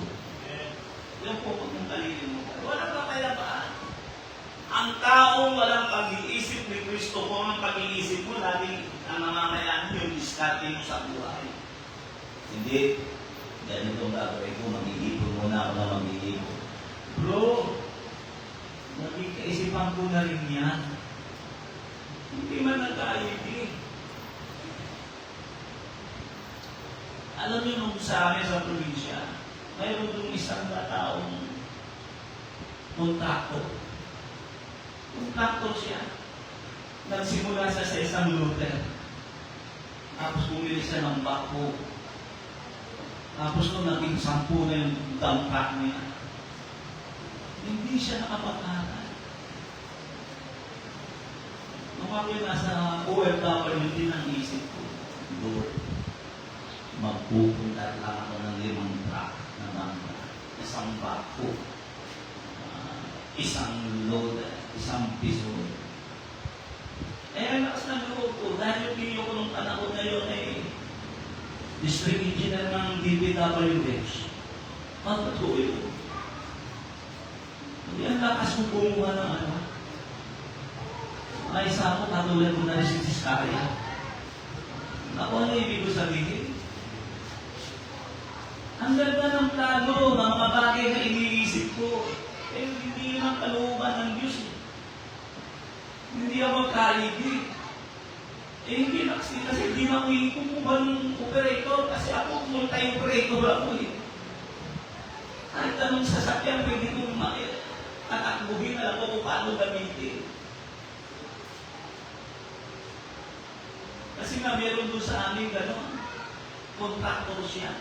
Yan po kung kalilimutan. Walang kapayapaan. Ang taong walang pag-iisip ni Kristo, kung ang pag-iisip mo, laging ang mamamayan yung diskarte mo sa buhay. Hindi, ganitong gagawin ko, mag-iipon muna ako na mag-iipon. Bro, naging kaisipan ko na rin yan. Hindi man nagkaibig. Alam niyo nung sa amin sa probinsya, mayroon doon isang taong kontraktor. Kontraktor siya. Nagsimula siya sa isang lugar. Tapos bumili siya ng bako. Tapos nung naging 10 na yung dump truck niya, hindi siya nakapag-aral. Nung ako'y nasa OFW din ang isip ko, Lord, magpupunta lang ako ng 5 truck na bangka, isang bako, isang load, isang piso. Ang lakas ng loob ko, dahil yung pinyo ko nung panahon na yun ay district engineer ng DPWH. Pagpatuloy ko. Hindi ang lakas kong kumuha ng ano. Ay, isa ako, katulad ko na rin si Tiscaria. Ako, ano ibig ko sabihin? Ang ganda ng plano, ng mga bagay na iniisip ko. Eh, hindi naman kalooban ng Diyos. Hindi ako kaibig. Eh, hindi na kasi hindi na ako kumuha ng operator kasi ako multi-operator ako eh. Kahit anong sasakyan, pwede kong tatakbuhin na ako kung paano gamitin. Kasi nga meron doon sa amin gano'n, kontraktor siya.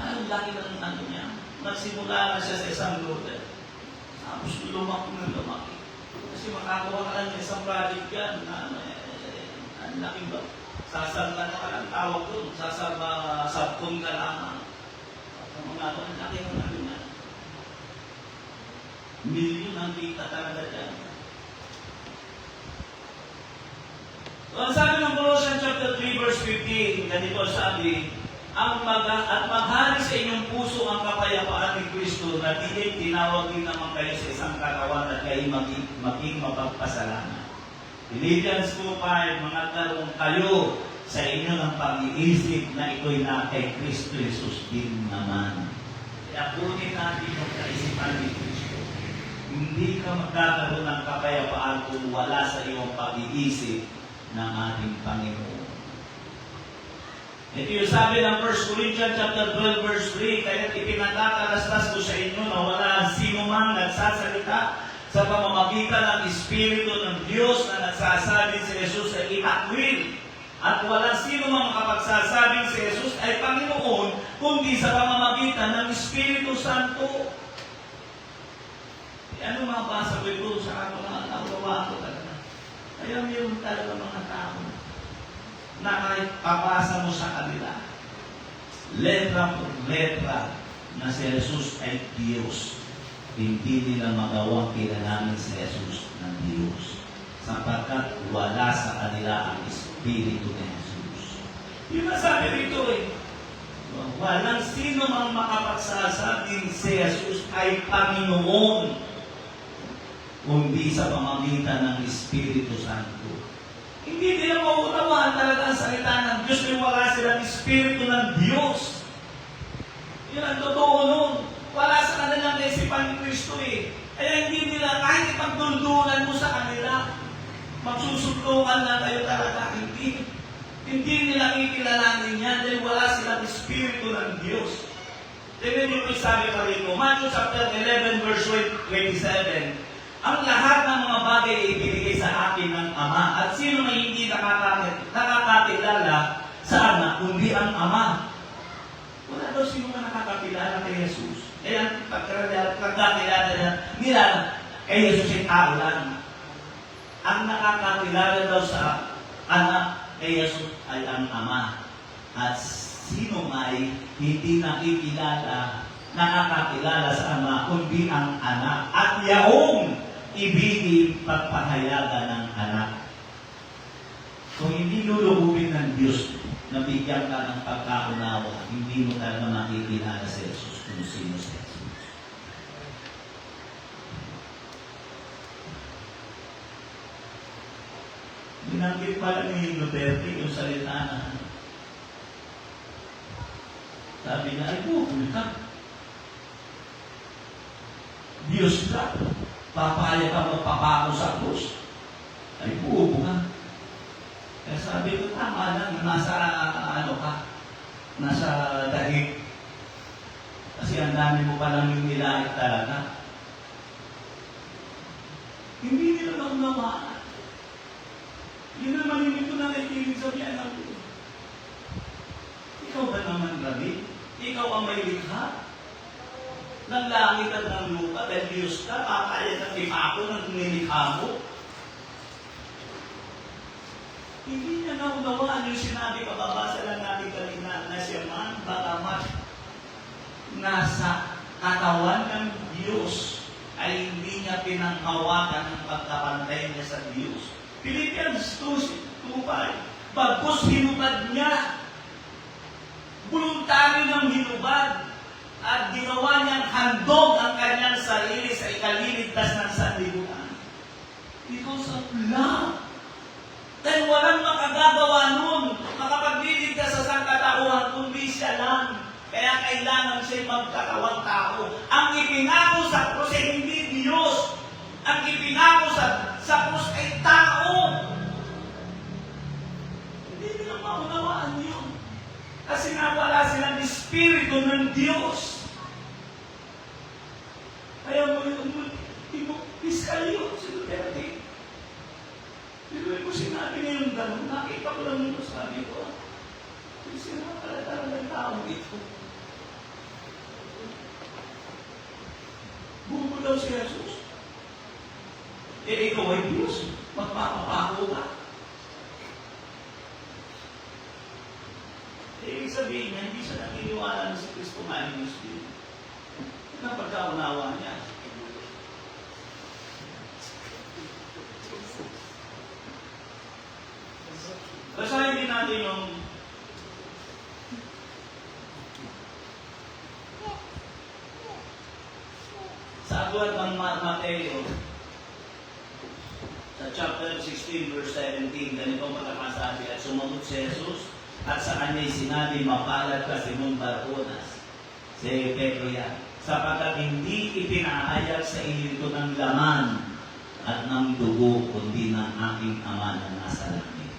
Ang laki ng ano niya. Nagsimula na siya sa isang loader. Tapos lumaki na lumaki. Kasi makakuha ka lang ng isang project yan na ang laki ba? Sasarga na ka lang tawag doon. Sabkon ka lamang. Ang mga ang laki ng ano niya. Milyon ang kita talaga dyan. So, ang sabi ng Colossians chapter 3 verse 15, ganito sabi, at maghari sa inyong puso ang kapayapaan ni Kristo na diin tinawag din naman kayo sa isang katawan at kayo maging mapagpasalamat. Philippians 2:5, magkaroon kayo sa inyo ng pag-iisip na ito'y na kay Kristo Jesus din naman. Kaya kunin natin yung kaisipan ni Kristo. Hindi ka magkakaroon ng kapayapaan kung wala sa iyong pag-iisip ng ating Panginoon. Ito yung sabi ng 1 Corinthians chapter 12 verse 3, kaya ipinatatalastas ko sa inyo na wala sino man nagsasalita sa pamamagitan ng Espiritu ng Diyos na nagsasabi si Jesus ay itakwil. At wala sino man makapagsasabing si Jesus ay Panginoon kundi sa pamamagitan ng Espiritu Santo. Ano mabasa ko ito sa ato na nagawa ko talaga? Kaya mayroon talaga mga tao na kahit papasa mo sa kanila, letra por letra na si Jesus ay Diyos, hindi nila magawang kilalanin si Jesus ng Diyos sapagkat wala sa kanila ang Espiritu ni Jesus. Yung nasabi rito walang sino mang makapagsasabing si Jesus ay Panginoon kundi sa pamamagitan ng Espiritu Santo. Hindi nila mauunawaan talaga ang salita ng Diyos kung wala silang Espiritu ng Diyos. Yun ang totoo nun. Wala sa kanilang kaisipan ni Kristo Kaya hindi nila, kahit ipagduldulan mo sa kanila, magsusuntukan na kayo talaga. Hindi nila kikilalanin yan dahil wala silang Espiritu ng Diyos. Tingnan niyo yung sabi pa rito, Matthew chapter 11 verse 27, ang lahat ng mga bagay ay ibinigay sa akin ng Ama. At sino may hindi nakakakilala sa Anak, kundi ang Ama. Wala daw sino na nakakakilala kay Jesus. Kaya pagkakilala nila kay Jesus ay tao lang. Ang nakakakilala daw sa Anak kay Jesus ay ang Ama. At sino may hindi nakakakilala sa Ama, kundi ang Anak. At yaong ibigin pagpahayagan ng Anak. Kung hindi lulubin ng Diyos na bigyan ka ng pagkaunawa, hindi mo talaga makikilala si Jesus kung sino si Jesus. Binanggit pala ni Duterte yung salita na sabi niya, ay bukul ka. Diyos ka. Papaya ka magpapako sa krus. Ay buo ka. Kaya sabi ko, tama lang, nasa nasa dahig. Kasi ang dami mo palang yung nilait talaga. Hindi nila naunawaan. Yun naman yung ito na naikilig sa biyanan ko. Ikaw ba naman, Rabi? Ikaw ang may likha ng langit at ng lupa, dahil Diyos ka, kakaya ng ipako ng nilikha mo. Hindi niya naunawaan yung sinabi, kababasa lang natin kanina, na siya man, bagamat nasa katawan ng Diyos, ay hindi niya pinanghawakan ng pagkapantay niya sa Diyos. Philippians 2:5, bagkus hinubad niya, voluntary ng hinubad, at ginawa niyang handog ang kanyang sarili sa ikaliligtas ng sanlibutan. Because of love. Dahil walang makagagawa nun, makapagliligtas sa sangkatauhan, kundi siya lang. Kaya kailangan siya magkatawang tao. Ang ipinako sa krus ay hindi Diyos. Ang ipinako sa krus ay tao. Hindi nila maunawaan yun. Kasi nga wala silang Espiritu ng Diyos. Kaya mo piskal yun si Duterte. Pero ko sinabi niya yung gano'n, nakita ko lang ito, sabi ko, sino pala talaga ng tao ito? daw si Jesus. Eh, ikaw ay Diyos. Magpapapako ka. Eh, ibig sabihin niya, hindi siya naniniwala na si Kristo nga ay Diyos din. Yun ang pagkaunawa niya. Basahin din natin yung sa aklat ng Mateo, sa chapter 16, verse 17, ganito ang pagkakasabi, at sumagot si Jesus, at sa kanya'y sinabi, mapalad ka Simon Barjonas. Si Pedro yan. Sapagkat hindi ipinahayag sa iyo ito ng laman at ng dugo, kundi ng aking Ama na nasa langit.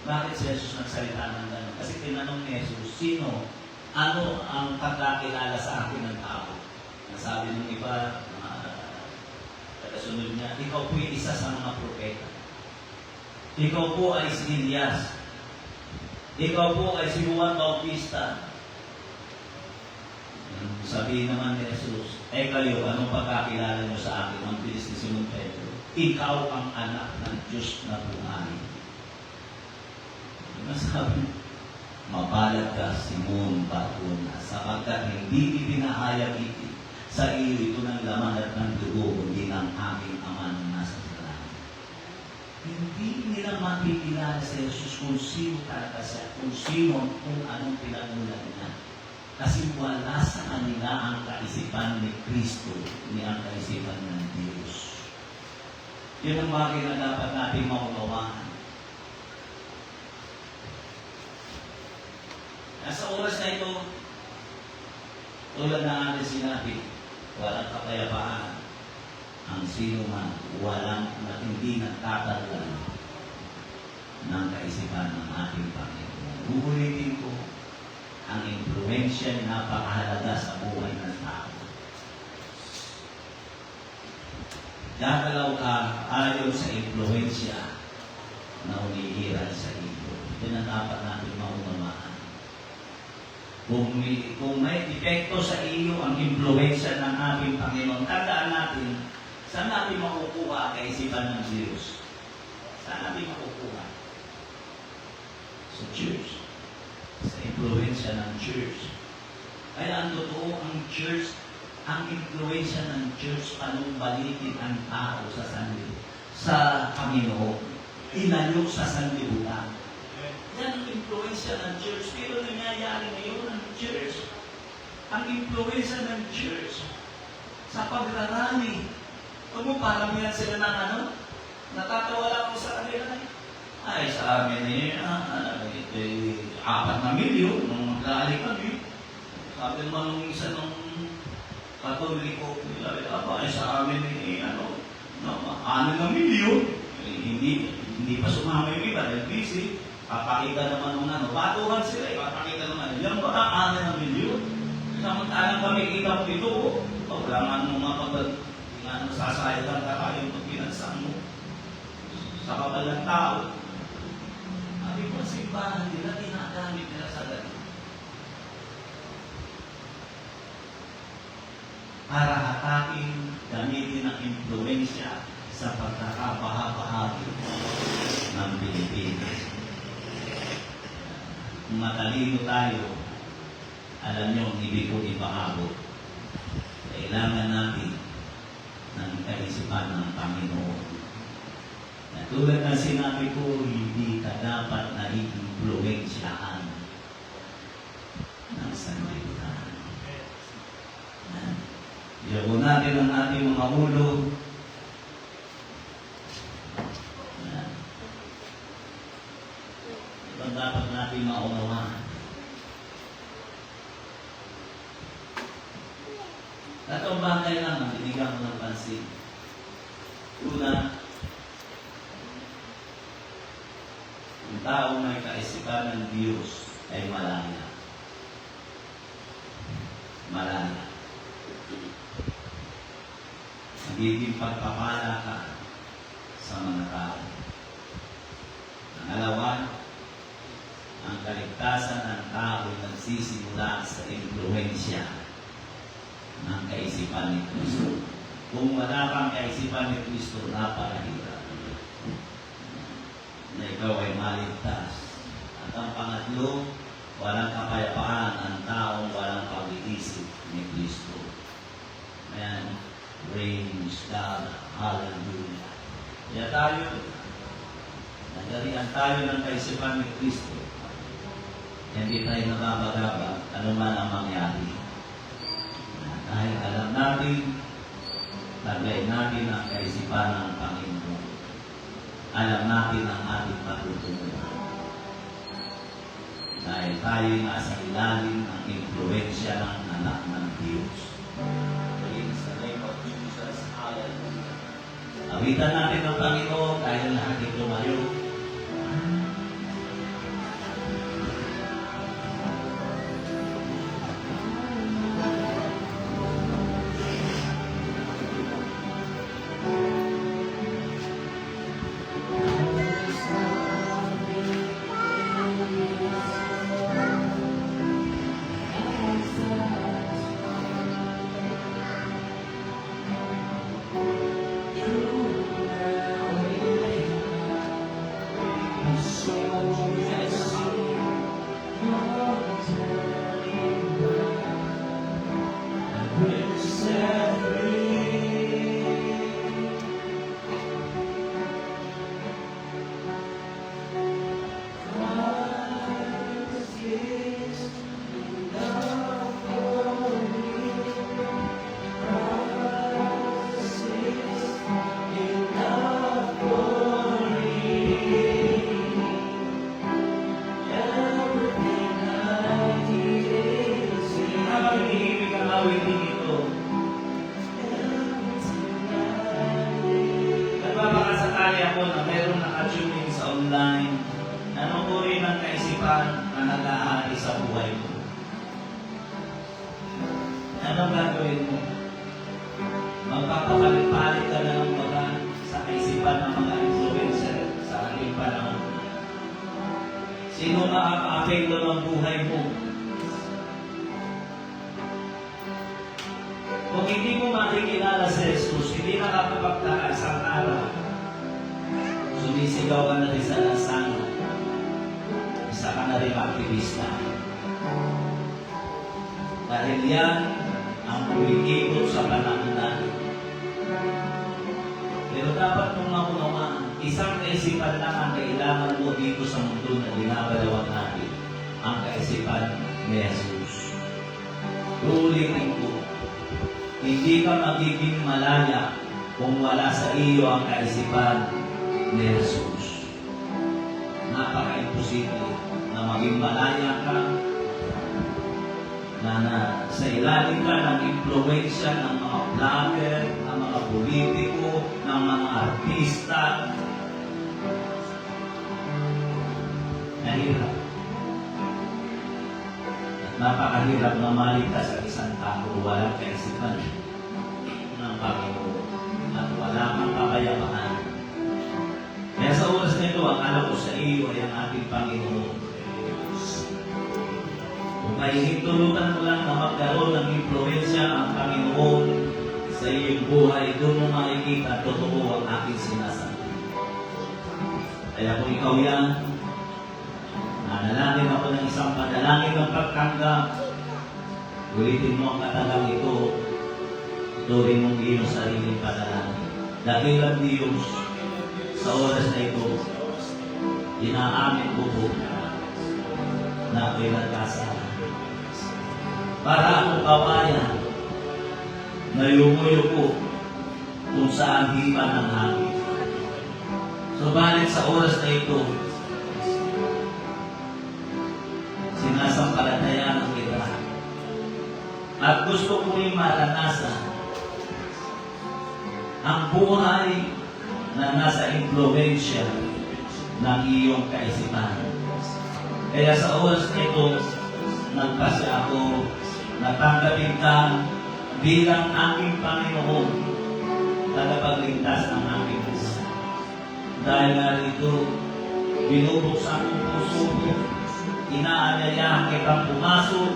Bakit si Jesus nagsalita ng gano'n? Kasi tinanong ni Jesus, sino, ano ang pagkakilala sa akin ng tao? Nasabi ng iba, kasunod niya, ikaw po isa sa mga propeta. Ikaw po ay si Elias. Ikaw po ay si Juan Bautista. Sabihin naman ni Jesus, kayo, anong pagkakilala niyo sa akin? Ang bilis ni Simon Pedro. Ikaw ang anak ng Diyos na buhay. Sabi, mapalad ka Simon Barjonas, sapagkat hindi ipinahayag sa iyo ito ng laman at ng dugo, kundi ng aking Ama na nasa langit. Hindi nila makikilala sa Jesus kung sino talaga siya, kung sino, kung anong pinagmulan niya. Kasi wala sa kanila ang kaisipan ni Kristo, ni ang kaisipan ng Diyos. Yun ang bagay na dapat natin maunawaan. Sa oras na ito, tulad na ating sinabi, walang kapayapaan ang sino man, walang hindi nagtatagal ng kaisipan ng ating Panginoon. Uulitin ko, ang impluensya ay napakahalaga sa buhay ng tao. Gagalaw ka ayon sa impluensya na umiiral sa iyo. Yan ang dapat natin maunawaan. Kung may epekto sa iyo ang impluensya ng ating Panginoon, tandaan natin, saan natin makukuha ang kaisipan ng Diyos? Saan natin makukuha? Sa church. Sa impluensya ng church. Kaya ang totoo, ang church, ang impluensya ng church, panumbalikin ang tao sa sanlibutan, sa Panginoon. Inayo sa sanlibutan. Yan ang impluensya ng church. Pero nangyayari ngayon ng church. Ang impluensya ng church sa pagrarami. Kung mo parang yan sila ng ano? Natatawa lang ako sa kanila. Ay, sa amin eh, 4 na milyon nung maglaali kami. Sabi naman nung isa nung Katoliko, ay sa amin eh, 6 na milyon. Hindi pa sumama yung iba, dahil busy. Papakita naman nung batuhan sila papakita naman. Yan ba ang 6 na milyon? Samantalang kami kita mo ito, wala nga nung mga sasayatan ka kayo pag pinansan mo sa kapal ng tao. Sabi ko, simbahan nila, tinagamit nila sa ganun. Para hatakin, gamitin ang impluensya sa pagkakabaha-bahagi ng Pilipinas. Kung matalino tayo, alam nyo ang ibig ko ipaabot. Kailangan natin ng kaisipan ng Panginoon. Na tulad ng sinabi ko, hindi ka dapat na i-influensyahan ng sanlibutan. Iyaw natin ang ating mga ulo. Ito dapat natin maunawaan. Tatong bagay lang ang binigyan ko ng pansin. Una, ang taong may kaisipan ng Diyos ay malaya. Malaya. Magiging pagpapala ka sa mga tao. Pangalawa, ang kaligtasan ng tao ay nagsisimula sa impluensya ng kaisipan ni Kristo. Kung wala kang kaisipan ni Kristo, napakahirap na ikaw ay maligtas. At ang pangatlo, walang kapayapaan ang taong walang pag-iisip ni Kristo. Ayan, praise God, hallelujah. Kaya tayo, nagarian tayo ng kaisipan ni Kristo. Hindi tayo nababagabag, ano man ang mangyari. Dahil alam natin, lagay natin ang kaisipan ng Panginoon. Alam natin ang ating patutunguhan. Dahil tayo nasa ilalim ng impluensya ng anak ng Diyos. Praise the name of Jesus. Hallelujah. Awitan natin ang Panginoon dahil natin lumayo. Nagbabakasakali ako na meron nakatune in sa online. Ano po rin ang kaisipan na nag-aari sa buhay mo? Ano gagawin mo? Magpapapalit-palit ka na ng mga sa kaisipan ng mga influencer sa ating panahon. Sino makaka-apekto ng buhay mo? Kung hindi mo makikilala si Jesus, hindi nakapapagdaan sa araw, sumisigaw ka na rin sa lansangan. Isa ka na rin aktivista. Dahil yan ang umiikot sa panahon natin. Pero dapat mong maunawaan, isang kaisipan lang ang kailangan mo dito sa mundo na dinabalawan natin, ang kaisipan ni Jesus. Ulitin ko, hindi ka magiging malaya kung wala sa iyo ang kaisipan ni Jesus. Napaka-imposible na maging malaya ka na sa ilalim ka ng impluensya ng mga vlogger, ng mga politiko, ng mga artista. Nahirap. Napakahirap na maligtas sa isang tao walang kaisipan ng Panginoon at wala kang kapayapaan. Kaya sa oras na ito, ang alam ko sa iyo ay ang ating Panginoon. Kung mahihintulutan mo lang na magkaroon ng impluensya ang Panginoon sa iyong buhay, doon mo makikita totoo ang aking sinasabi. Kaya kung ikaw yan, nanalangin ako ng isang panalangin ng pagtanggap. Ulitin mo ang katagang ito. Turing mong iyong sariling panalangin. Dakilang Diyos, sa oras na ito, inaamin ko po na ako'y nagkasala. Para akong kawayan na yumuyo kung saan hipan ng hangin. Subalit sa oras na ito, sinasampalatayaan kita. At gusto ko rin maranasan ang buhay na nasa impluensya ng iyong kaisipan. Kaya sa oras nito, nagpasya ako, natanggapin ka bilang aking Panginoon, tagapagligtas ng aking buhay. Dahil nga rito, binubuksan ang puso ko, inaanyayahan kitang pumasok,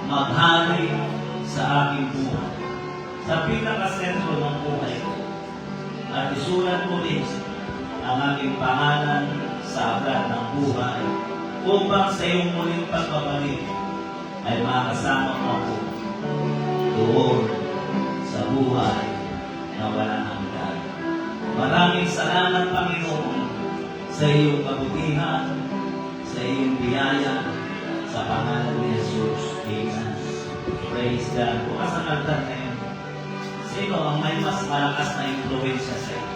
maghari sa aking buhay. sa pinakasentro ng buhay ko. At isulat mo rin ang aking pangalan sa aklat ng buhay upang sa iyong muling pagbabalik ay makasama mo ako doon sa buhay na walang hanggan. Maraming salamat, Panginoon, sa iyong kabutihan, sa iyong biyaya, sa pangalan ni Jesus. Amen. Praise God. Bukas ang altar na yun. Sino ang may mas malakas na influensya sa iyo?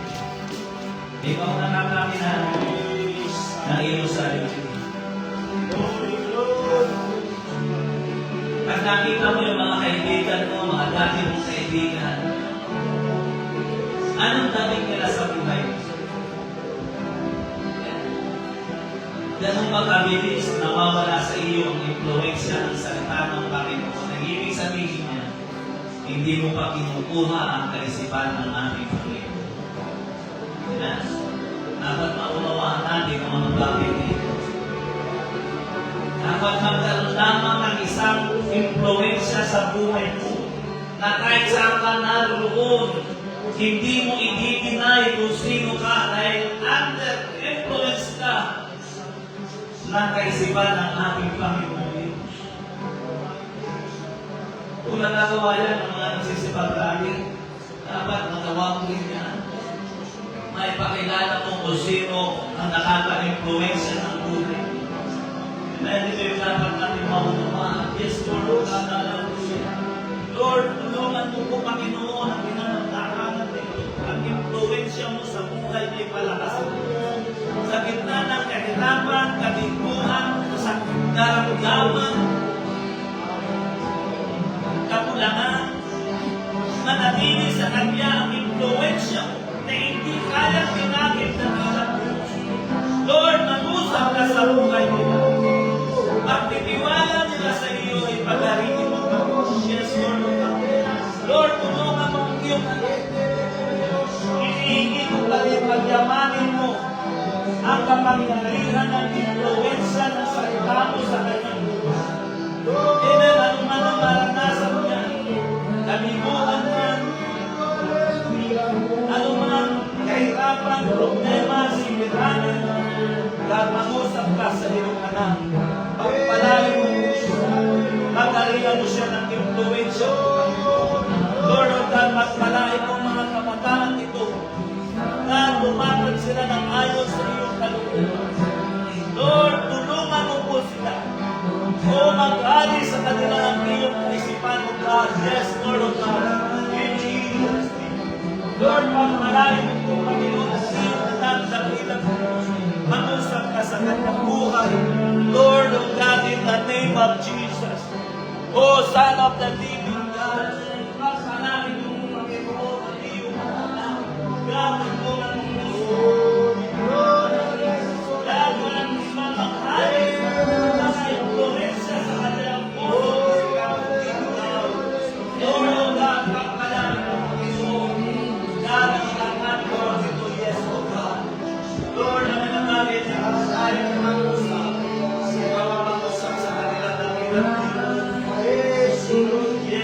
Ikaw ang nakakakinan ng iyong sarili. Pag nakita mo yung mga kaibigan mo, mga dati mong kaibigan, anong dating nila sa buhay mo? Ganun ba kabilis nawawala sa iyo ang influensya ng salita ng Panginoon? Ang ibig sabihin niya, hindi mo pa kinukuha ang kaisipan ng ating Panginoon. Yes. Dapat maunawaan natin ang mga bagay nito. Dapat magkaroon lamang ng isang influensya sa buhay mo na kahit saan ka naroon, hindi mo i-deny kung sino ka dahil under influence ka ng kaisipan ng ating Panginoon Diyos. Kung nagagawa yan ng mga nagsisipag lagi, dapat magawa mo rin yan. May pakilala mo kung sino ang nakaka-influensya ng buhay. Dahil ito yung dapat natin maunawaan. Yes, Lord, Lord, tulungan mo po, Panginoon, ang pinanagdaanan nito. Ang influensya mo sa buhay ay palakasin mo. Sa gitna ng kahirapan, kabiguan, sa karamdaman, kakulangan, manatili sa kanya ang influensya mo na hindi kayang tinagin ng alam mo. Lord, manusap ka sa buhay nila. Pagtitiwala nila sa iyo ay pag-ariin mo. Yes, Lord. Lord, tulungan mo ang iyong anak. Iniingin mo rin pagyamanin mo ang kapangyarihan ng influensya ng salita mo sa kanyang buhay. Amen. Ano man ang maranasan niya, kabiguan man, ano man kahirapan, problema, simiranan, kapangusap ka sa iyong anak. Pagpalain mo siya, pag-arihan mo siya ng influensya. Lord, O God, pagpalain mo mga kabataan ito na lumakad sila ng ayon sa iyong kalooban. Lord, tulungan mo po sila. O mag-ari sa kanila ang iyong kaisipan, O God. Yes, Lord, O God. In Jesus' name. Lord, pagpalain mo po, Panginoon, sa iyong anak, dakilang mag-usap ka sa kanyang buhay. Lord, O God, in the name of Jesus. O Son of the living God, pagpalain mo po, Panginoon, ang iyong anak. God, tulungan mo po. God, walang mamahali na sa influensya sa kanilang puso. Lord, O God, pagpalain mo, Panginoon. God, ang ilangan ko ito, yes, O God. Lord, ang nangangagit sa kasayang ng mga usap, sa mga pag-usap sa kanilang dakilang. Yes,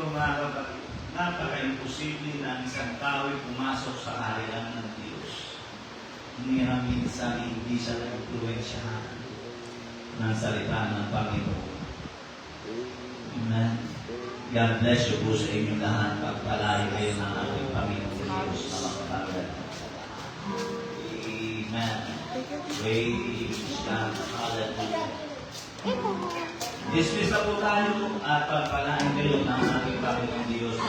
ito mga kapatid, napaka-imposible na ang isang tao ay pumasok sa kaharian ng Diyos. Hindi na minsan hindi siya na-influensyahan ng salita ng Panginoon. Amen. God bless you po sa inyong lahat. Pagpalain kayo ng ating Panginoon Diyos na makapagal. Amen. Praise God. Hallelujah. Dismiss na po tayo at pagpalain kayo ng ating Panginoon Diyos.